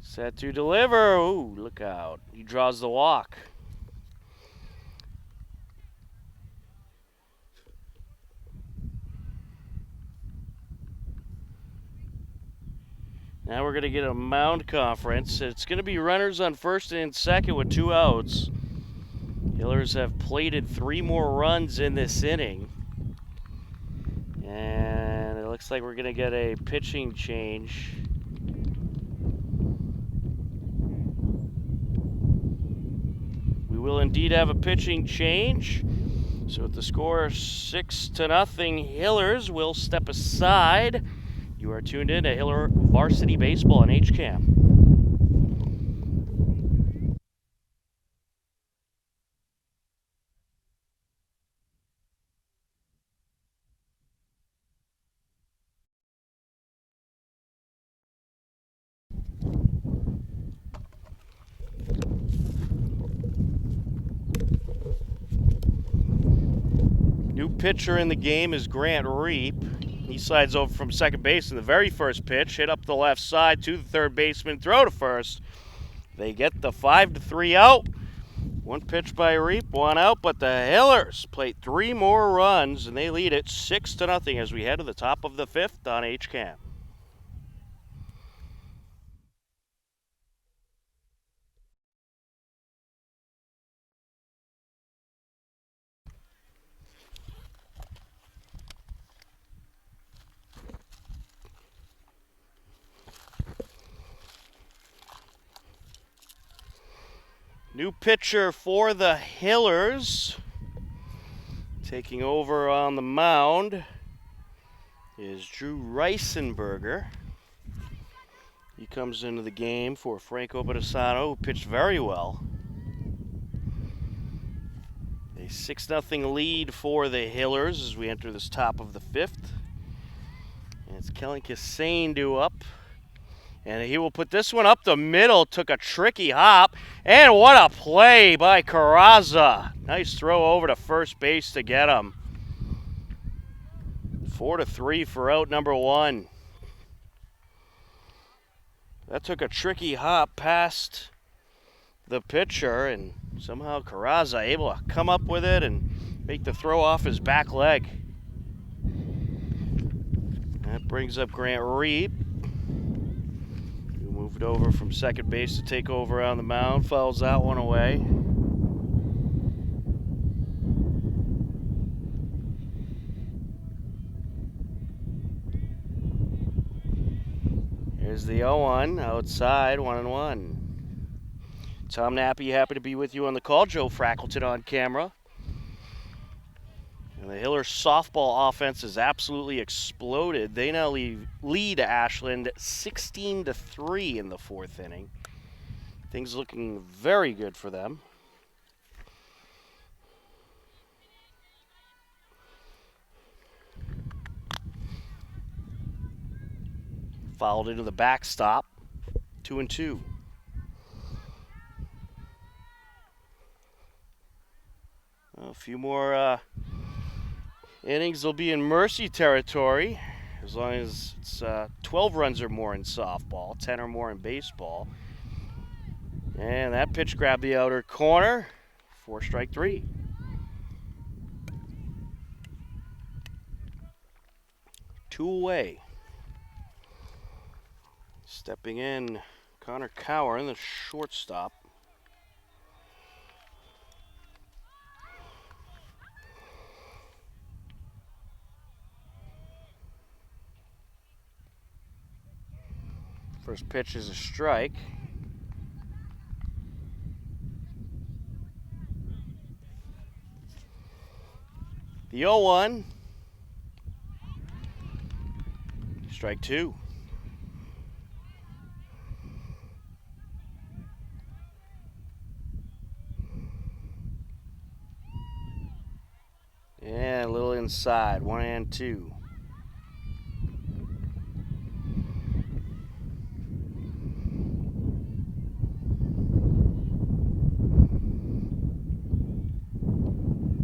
Set to deliver. Ooh, look out. He draws the walk. Now we're going to get a mound conference. It's going to be runners on first and second with 2 outs. Hillers have plated 3 more runs in this inning. And it looks like we're going to get a pitching change. We will indeed have a pitching change. So with the score 6-0, Hillers will step aside. You are tuned in to Hiller Varsity Baseball on HCAM. New pitcher in the game is Grant Reap. He slides over from second base in the very first pitch, hit up the left side to the third baseman, throw to first. They get the 5-3 out. 1 pitch by Reap, 1 out, but the Hillers played 3 more runs, and they lead it 6-0 as we head to the top of the 5th on HCAM. New pitcher for the Hillers, taking over on the mound, is Drew Reisenberger. He comes into the game for Franco Badasano, who pitched very well. A 6-0 lead for the Hillers as we enter this top of the 5th. And it's Kellen Kassane due up. And he will put this one up the middle. Took a tricky hop. And what a play by Carrazza. Nice throw over to first base to get him. 4-3 for out number 1. That took a tricky hop past the pitcher, and somehow Carrazza able to come up with it and make the throw off his back leg. That brings up Grant Reap, who moved over from second base to take over on the mound, fouls that one away. Here's the 0-1 outside, 1-1. Tom Nappy, happy to be with you on the call. Joe Frackleton on camera. And the Hiller softball offense has absolutely exploded. They now lead Ashland 16-3 in the 4th inning. Things looking very good for them. Fouled into the backstop, 2-2. A few more Innings will be in Mercy territory as long as it's 12 runs or more in softball, 10 or more in baseball. And that pitch grabbed the outer corner for strike 3. Two away. Stepping in, Connor Cowan, the shortstop. First pitch is a strike. The 0-1. Strike 2. And a little inside, 1-2.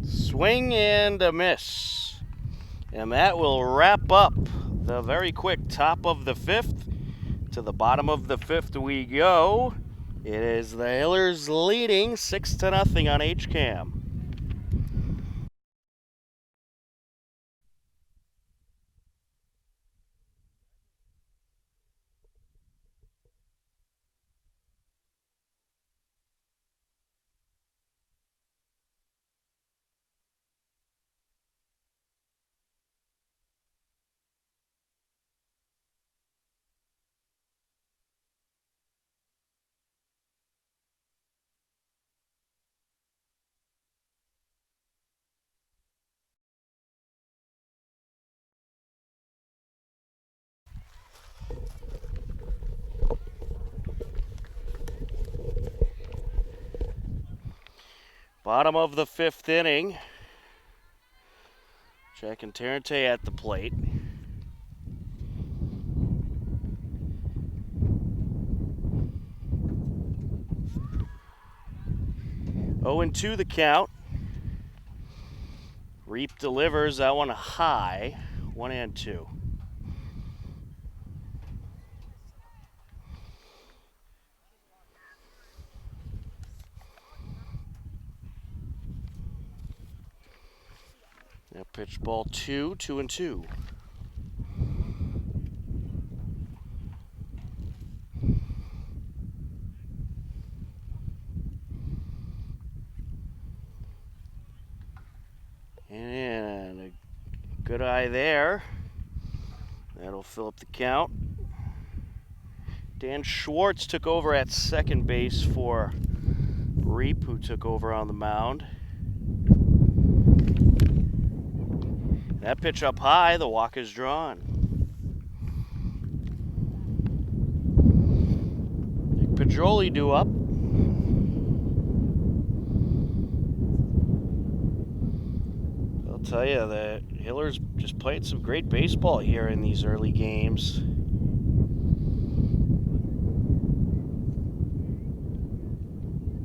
Swing and a miss. And that will wrap up the very quick top of the 5th. To the bottom of the 5th we go. It is the Hillers leading 6-0 on HCAM. Bottom of the 5th inning. Jack and Tarente at the plate. Oh and 2 the count. Reap delivers that one high, 1-2. Now pitch ball 2, 2-2. And a good eye there. That'll fill up the count. Dan Schwartz took over at second base for Reap, who took over on the mound. That pitch up high, the walk is drawn. Nick Pedroli due up. I'll tell you, the Hillers just played some great baseball here in these early games.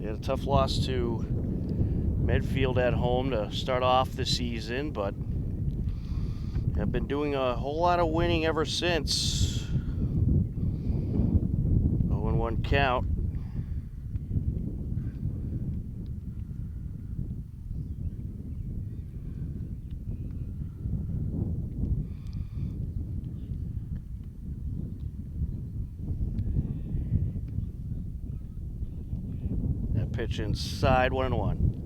They had a tough loss to Medfield at home to start off the season, but have been doing a whole lot of winning ever since. 0-1 count. That pitch inside, 1-1.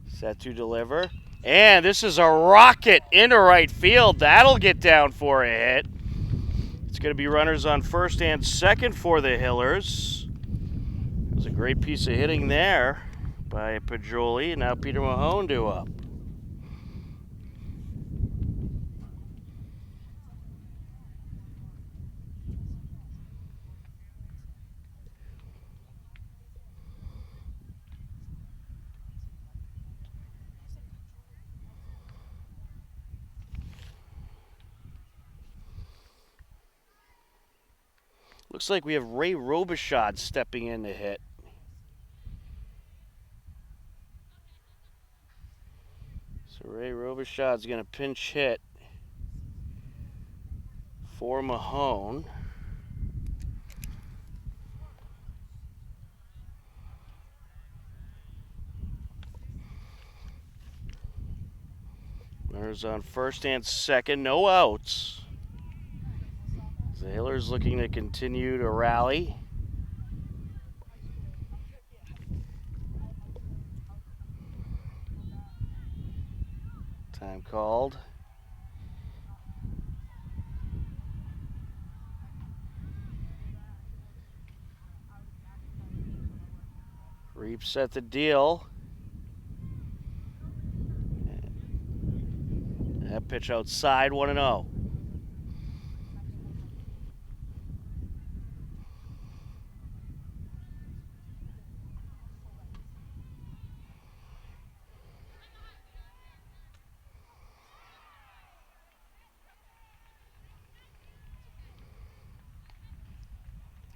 Set to deliver. And this is a rocket into right field. That'll get down for a hit. It's going to be runners on first and second for the Hillers. It was a great piece of hitting there by Pedroli. Now Peter Mahone due up. Looks like we have Ray Robichaud stepping in to hit. So Ray Robichaud's going to pinch hit for Mahone. Runners on first and second, no outs. The Hillers looking to continue to rally. Time called. Reap set the deal. That pitch outside, 1-0.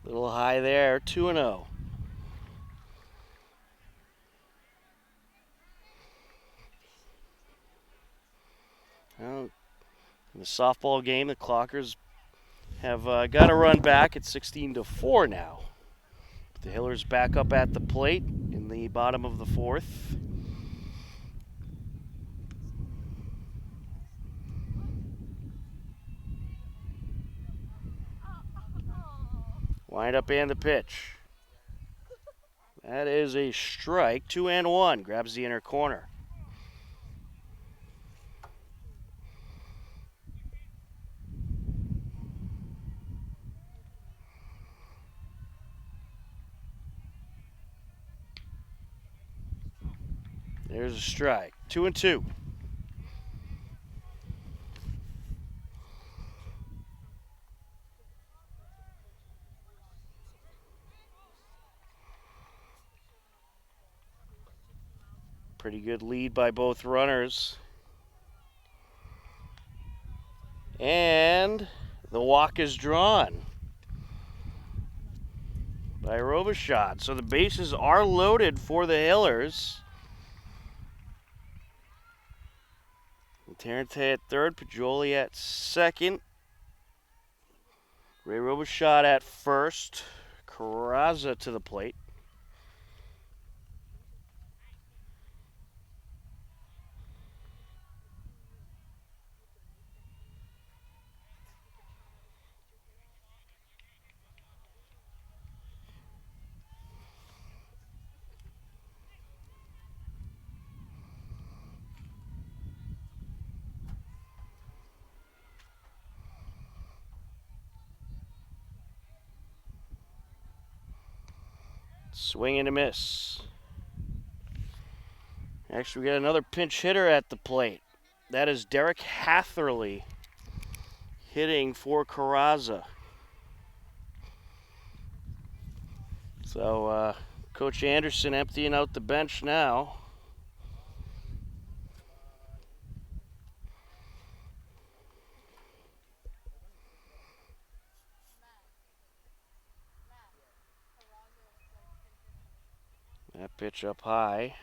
Little high there, 2-0. Well, in the softball game, the Clockers have got a run back at 16-4 now. The Hillers back up at the plate in the bottom of the fourth. Wind up and the pitch. That is a strike, 2-1. Grabs the inner corner. There's a strike, 2-2. Pretty good lead by both runners. And the walk is drawn by Robichaud. So the bases are loaded for the Hillers. Tarrante at third, Pajoli at second. Ray Robichaud at first. Carrazza to the plate. Swing and a miss. Actually, we got another pinch hitter at the plate. That is Derek Hatherley hitting for Carrazza. So, Coach Anderson emptying out the bench now. That pitch up high.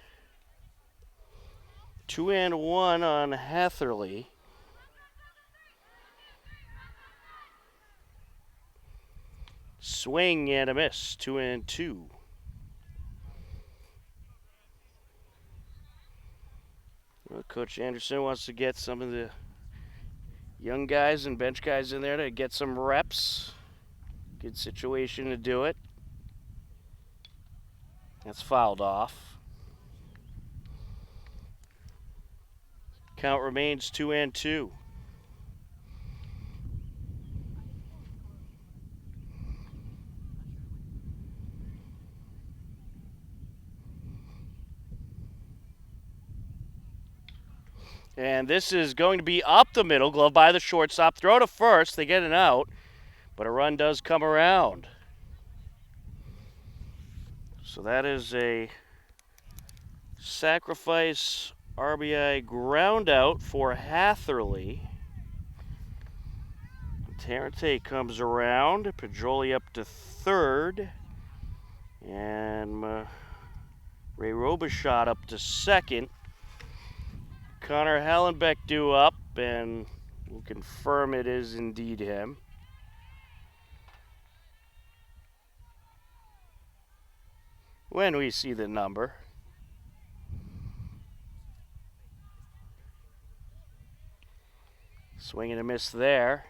2-1 on Hatherley. Swing and a miss. 2-2. Well, Coach Anderson wants to get some of the young guys and bench guys in there to get some reps. Good situation to do it. That's fouled off. Count remains 2-2. And this is going to be up the middle, glove by the shortstop. Throw to first, they get an out, but a run does come around. So that is a sacrifice RBI ground out for Hatherley. Tarante comes around. Pajoli up to third. And Ray Robichaud up to second. Connor Hallenbeck due up, and we'll confirm it is indeed him. When we see the number. Swing and a miss there.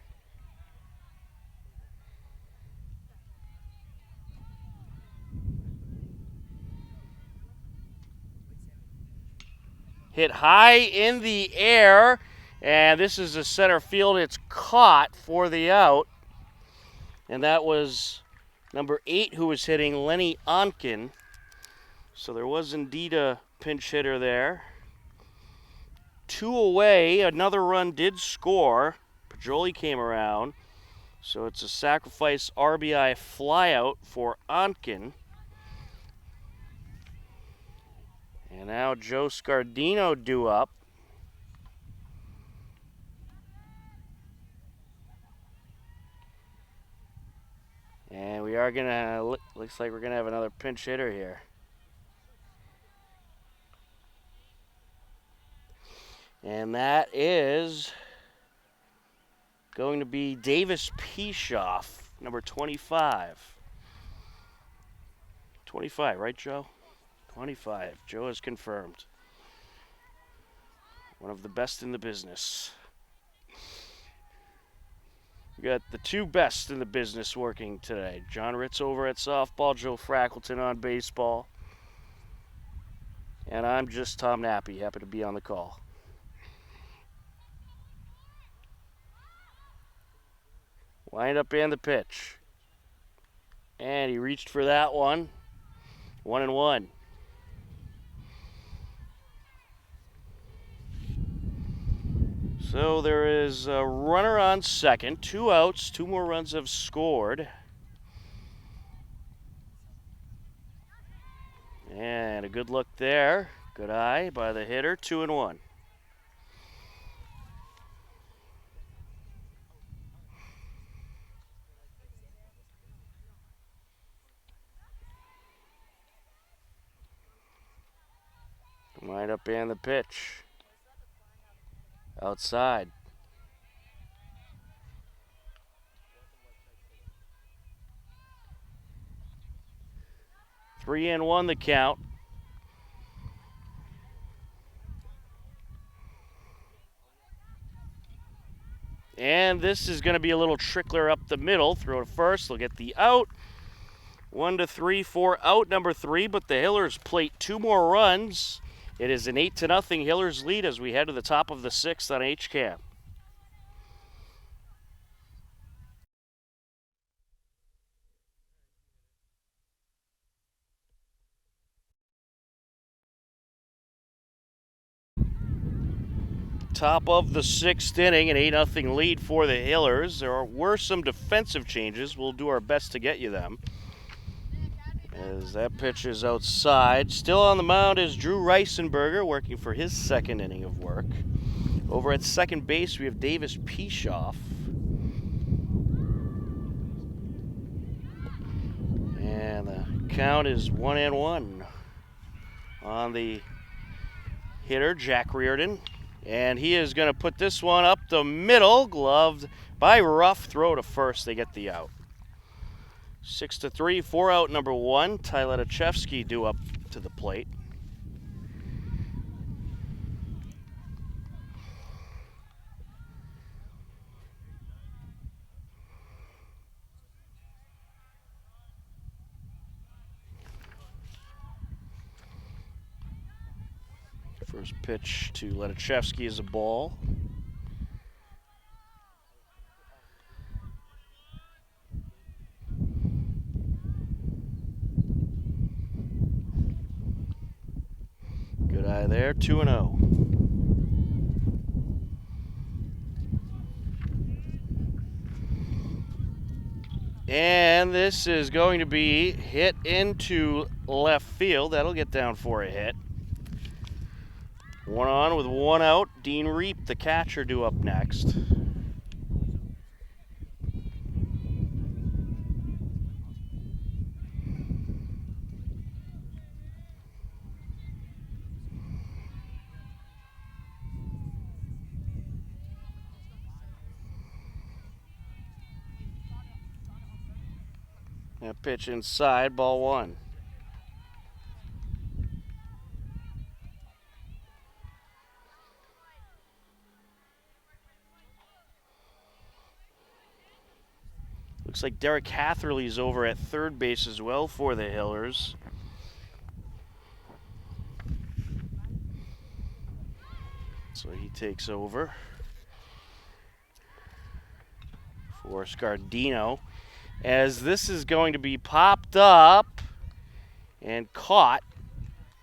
Hit high in the air, and this is a center field. It's caught for the out, and that was number 8 who was hitting, Lenny Onken. So there was indeed a pinch hitter there. 2 away, another run did score. Pajoli came around, so it's a sacrifice RBI flyout for Onken. And now Joe Scardino due up. And we are gonna, looks like we're gonna have another pinch hitter here. And that is going to be Davis Pishoff, number 25. 25, right, Joe? 25. Joe has confirmed. One of the best in the business. We got the 2 best in the business working today. John Ritz over at softball, Joe Frackleton on baseball. And I'm just Tom Nappy, happy to be on the call. Wind up and the pitch. And he reached for that one. 1-1. So there is a runner on second, 2 outs, 2 more runs have scored. And a good look there. Good eye by the hitter, 2-1. Wind up and the pitch. Outside. Three and one the count. And this is going to be a little trickler up the middle. Throw to first. They'll get the out. 1-3 for out number 3, but the Hillers plate 2 more runs. It is an 8-0 Hillers lead as we head to the top of the 6th on HCAM. Top of the 6th inning, an 8-0 lead for the Hillers. There were some defensive changes. We'll do our best to get you them. As that pitch is outside. Still on the mound is Drew Reisenberger, working for his 2nd inning of work. Over at second base, we have Davis Pishoff. And the count is 1-1 on the hitter, Jack Reardon. And he is going to put this one up the middle, gloved by Ruff. Throw to first, they get the out. 6-3, 4 out number 1. Tyler Lechevsky due up to the plate. First pitch to Lechevsky is a ball. Good eye there, 2-0. And this is going to be hit into left field. That'll get down for a hit. 1 on with 1 out. Dean Reap, the catcher, due up next. That pitch inside, ball one. Looks like Derek Hatherley's over at third base as well for the Hillers. So he takes over for Scardino, as this is going to be popped up and caught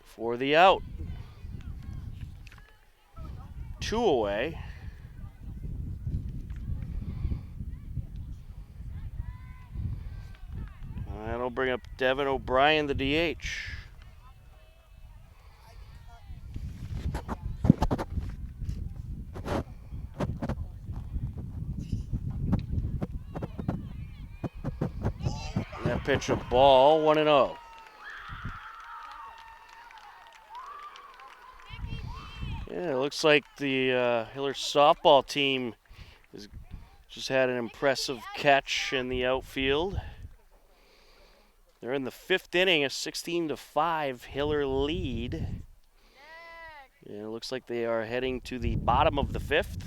for the out. 2 away. That'll bring up Devin O'Brien, the DH. That pitch a ball, 1-0. Yeah, it looks like the Hillers softball team has just had an impressive catch in the outfield. They're in the 5th inning, a 16-5 Hiller lead. And it looks like they are heading to the bottom of the 5th.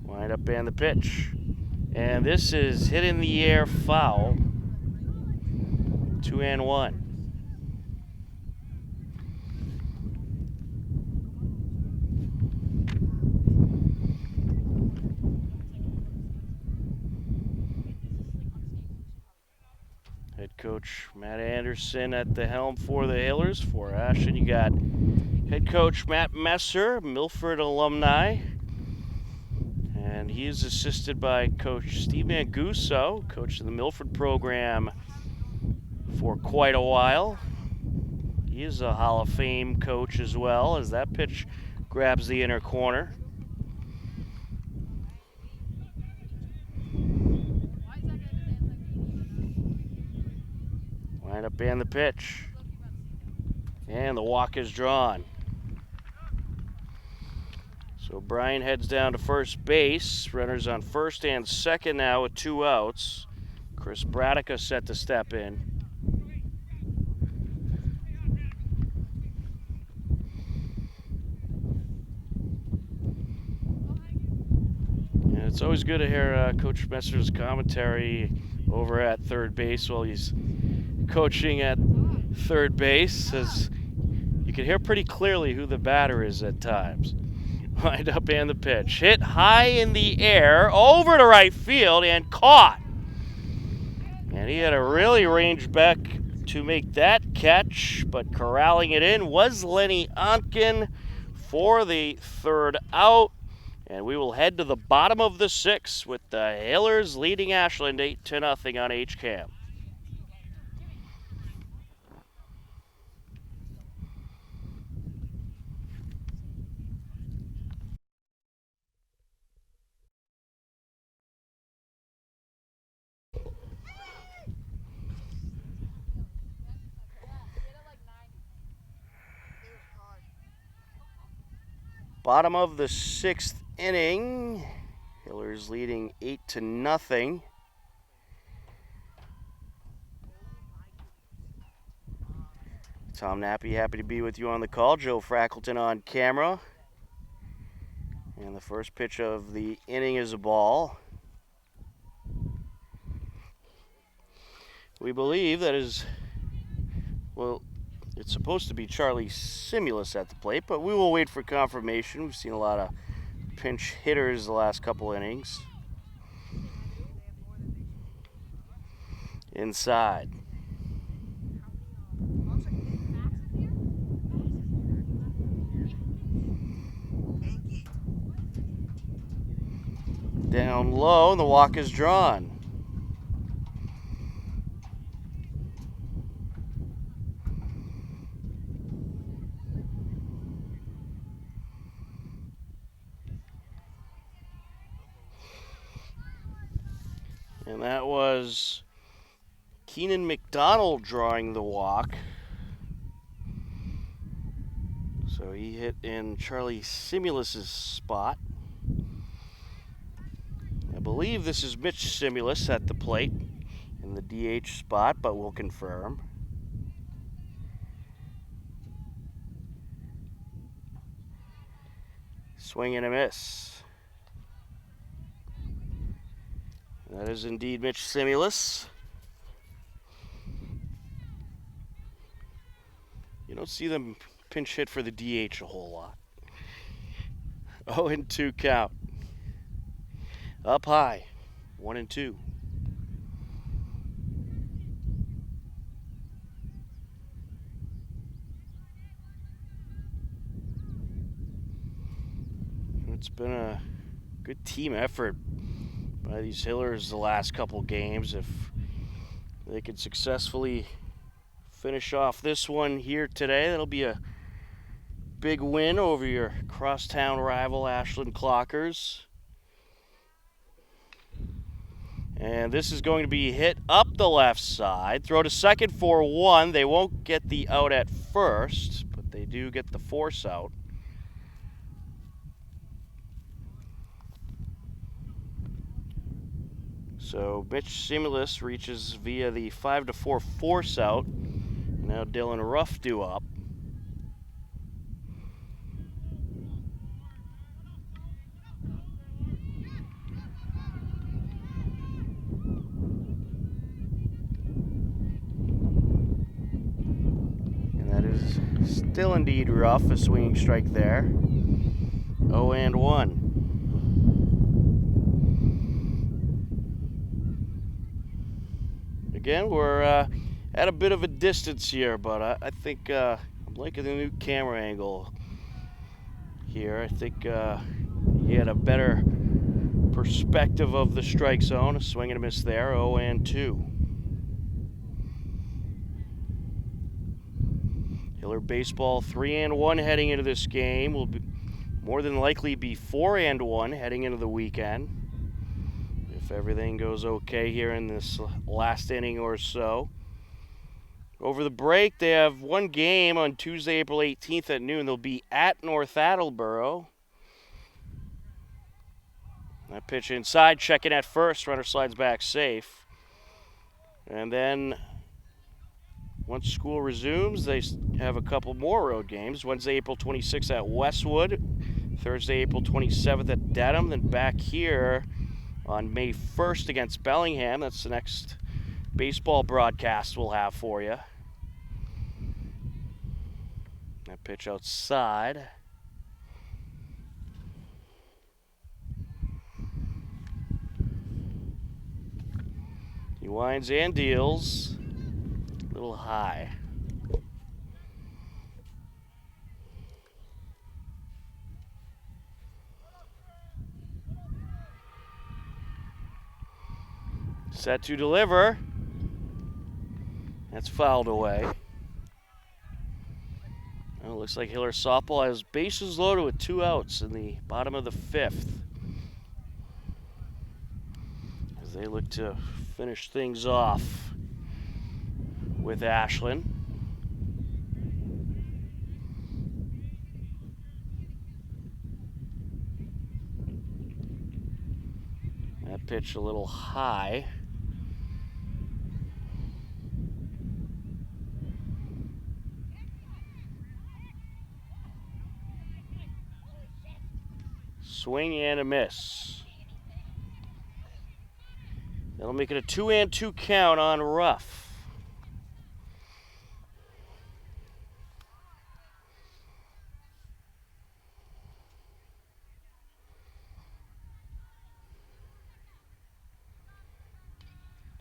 Wind up and the pitch. And this is hit in the air foul. 2-1. Head coach Matt Anderson at the helm for the Hillers. For Ashland, you got head coach Matt Messer, Milford alumni. And he is assisted by Coach Steve Manguso, coach of the Milford program for quite a while. He is a Hall of Fame coach as well, as that pitch grabs the inner corner. Wind up and the pitch. And the walk is drawn. So Brian heads down to first base. Runners on first and second now with 2 outs. Chris Bradica set to step in. And it's always good to hear Coach Messer's commentary over at third base while he's coaching at third base, as you can hear pretty clearly who the batter is at times. Wind up and the pitch. Hit high in the air, over to right field, and caught. And he had to really range back to make that catch, but corralling it in was Lenny Ontken for the third out. And we will head to the bottom of the 6th with the Hillers leading Ashland 8-0 on HCAM. Bottom of the 6th inning. Hillers leading 8-0. Tom Nappy, happy to be with you on the call. Joe Frackleton on camera. And the first pitch of the inning is a ball. We believe that is, well, it's supposed to be Charlie Simulus at the plate, but we will wait for confirmation. We've seen a lot of pinch hitters the last couple innings. Inside. Down low, and the walk is drawn. And that was Keenan McDonald drawing the walk. So he hit in Charlie Simulus's spot. believe this is Mitch Simulus at the plate in the DH spot, but we'll confirm. Swing and a miss. That is indeed Mitch Simulus. You don't see them pinch hit for the DH a whole lot. 0-2 count. Up high. 1-2. It's been a good team effort by these Hillers the last couple games. If they could successfully finish off this one here today, that'll be a big win over your crosstown rival Ashland Clockers. And this is going to be hit up the left side. Throw to second for 1. They won't get the out at first, but they do get the force out. So Mitch Simulus reaches via the 5-4 force out. Now Dylan Ruff due up. And that is still indeed Ruff, a swinging strike there. 0-1. Again, we're at a bit of a distance here, but I think I'm liking the new camera angle here. I think you get a better perspective of the strike zone. A swing and a miss there, 0-2. Hiller baseball 3-1 heading into this game. Will be more than likely be 4-1 heading into the weekend, if everything goes okay here in this last inning or so. Over the break, they have one game on Tuesday, April 18th at noon. They'll be at North Attleboro. That pitch inside, checking at first. Runner slides back safe. And then once school resumes, they have a couple more road games. Wednesday, April 26th at Westwood. Thursday, April 27th at Dedham. Then back here on May 1st against Bellingham. That's the next baseball broadcast we'll have for you. That pitch outside. He winds and deals. A little high. Set to deliver. That's fouled away. Well, it looks like Hiller softball has bases loaded with 2 outs in the bottom of the 5th, as they look to finish things off with Ashland. That pitch a little high. Swing and a miss. That'll make it a 2-2 count on Ruff.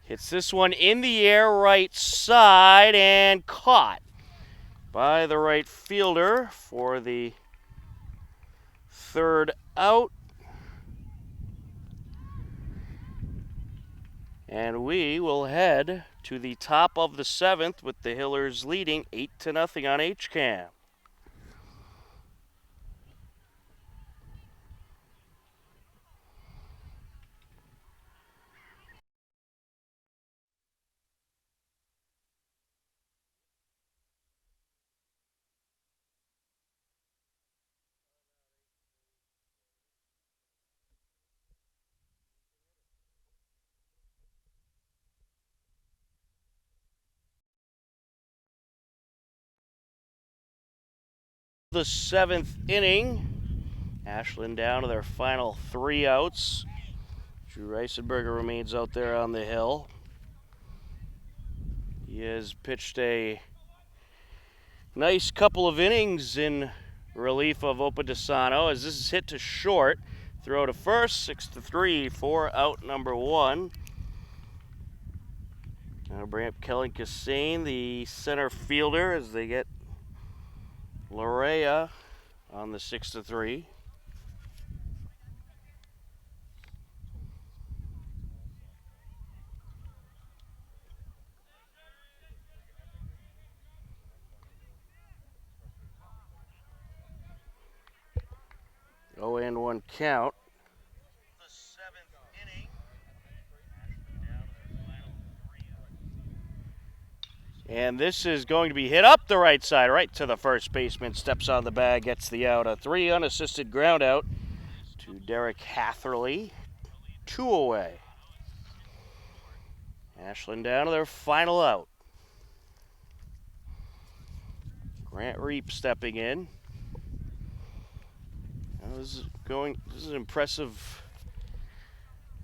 Hits this one in the air, right side, and caught by the right fielder for the 3rd out. And we will head to the top of the 7th with the Hillers leading 8-0 on HCAM. The 7th inning. Ashland down to their final 3 outs. Drew Reisenberger remains out there on the hill. He has pitched a nice couple of innings in relief of Opadesano as this is hit to short. Throw to first, 6-3 for out number 1. Now bring up Kellen Cassane, the center fielder, as they get Larea on the 6-3. Oh, and 1 count. The 7th inning. And this is going to be hit up the right side, right to the first baseman. Steps on the bag, gets the out. A 3 unassisted ground out to Derek Hatherley. 2 away. Ashland down to their final out. Grant Reap stepping in. Now this is an impressive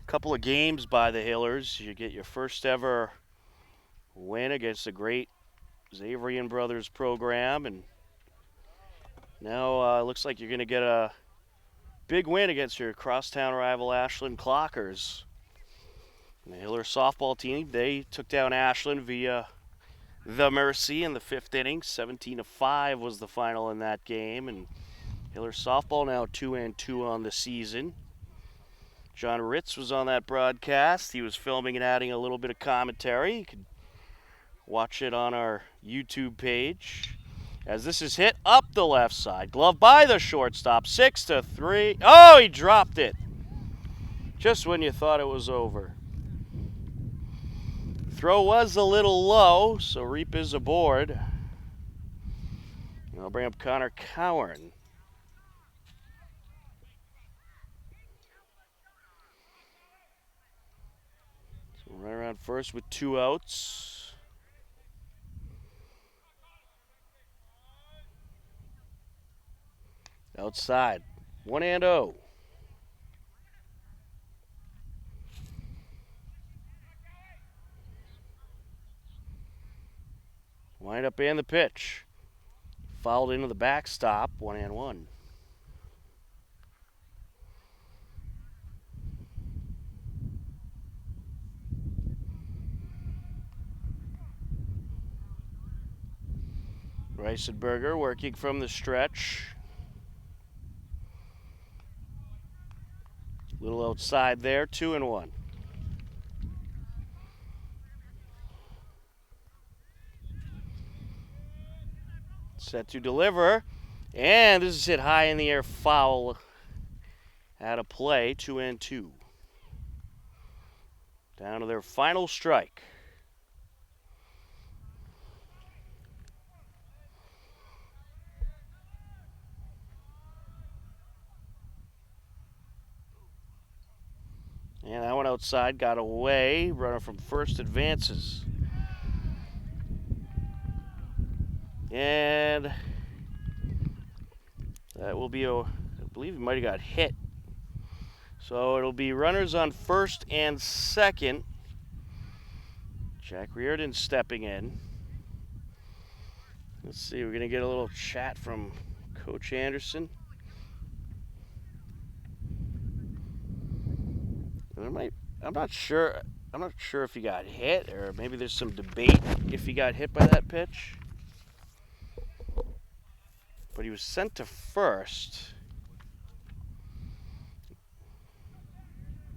couple of games by the Hillers. You get your first ever win against the great Xaverian Brothers program, and now it looks like you're going to get a big win against your crosstown rival Ashland Clockers. And the Hiller softball team, they took down Ashland via the Mercy in the 5th inning. 17-5 was the final in that game, and Hiller softball now 2-2 on the season. John Ritz was on that broadcast. He was filming and adding a little bit of commentary. You can watch it on our YouTube page. As this is hit up the left side. Glove by the shortstop. 6-3. Oh, he dropped it. Just when you thought it was over. Throw was a little low, so Reap is aboard. And I'll bring up Connor Cowan. So right around first with 2 outs. Outside, 1-0. Wind up and the pitch. Fouled into the backstop, 1-1. Reisenberger working from the stretch. Little outside there, 2-1. Set to deliver, and this is hit high in the air, foul out of play, 2-2. Down to their final strike. And that one outside got away. Runner from first advances. And that will be I believe he might have got hit. So it'll be runners on first and second. Jack Reardon stepping in. Let's see, we're going to get a little chat from Coach Anderson. I'm not sure if he got hit, or maybe there's some debate if he got hit by that pitch. But he was sent to first.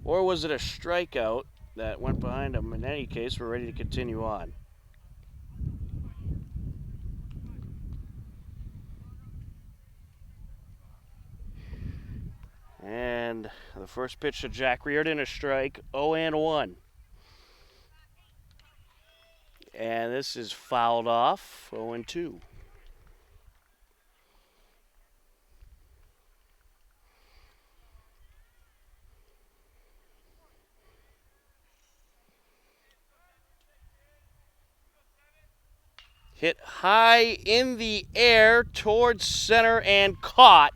Or was it a strikeout that went behind him? In any case, we're ready to continue on. And the first pitch to Jack Reardon, a strike, 0-1. And this is fouled off, 0-2. hit high in the air towards center and caught.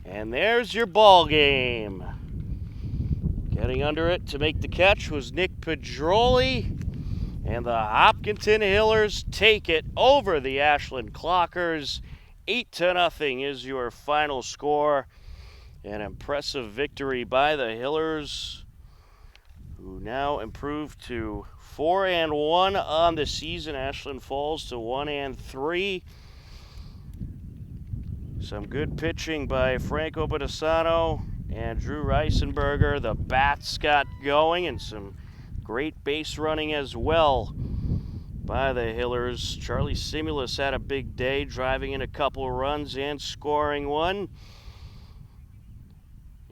And there's your ball game. Getting under it to make the catch was Nick Pedroli. And the Hopkinton Hillers take it over the Ashland Clockers. 8-0 is your final score. An impressive victory by the Hillers, who now improve to 4-1 on the season. Ashland falls to 1-3. Some good pitching by Franco Badasano and Drew Reisenberger. The bats got going, and some great base running as well by the Hillers. Charlie Simulus had a big day, driving in a couple runs and scoring one.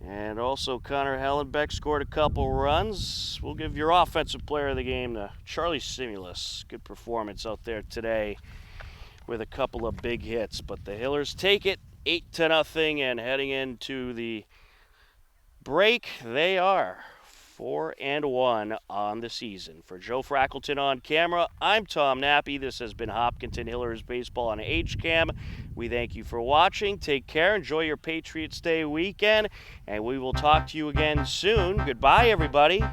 And also Connor Hallenbeck scored a couple runs. We'll give your offensive player of the game to Charlie Simulus. Good performance out there today with a couple of big hits. But the Hillers take it 8-0, and heading into the break, they are 4-1 on the season. For Joe Frackleton on camera, I'm Tom Nappy. This has been Hopkinton Hillers Baseball on HCAM. We thank you for watching. Take care. Enjoy your Patriots Day weekend, and we will talk to you again soon. Goodbye, everybody.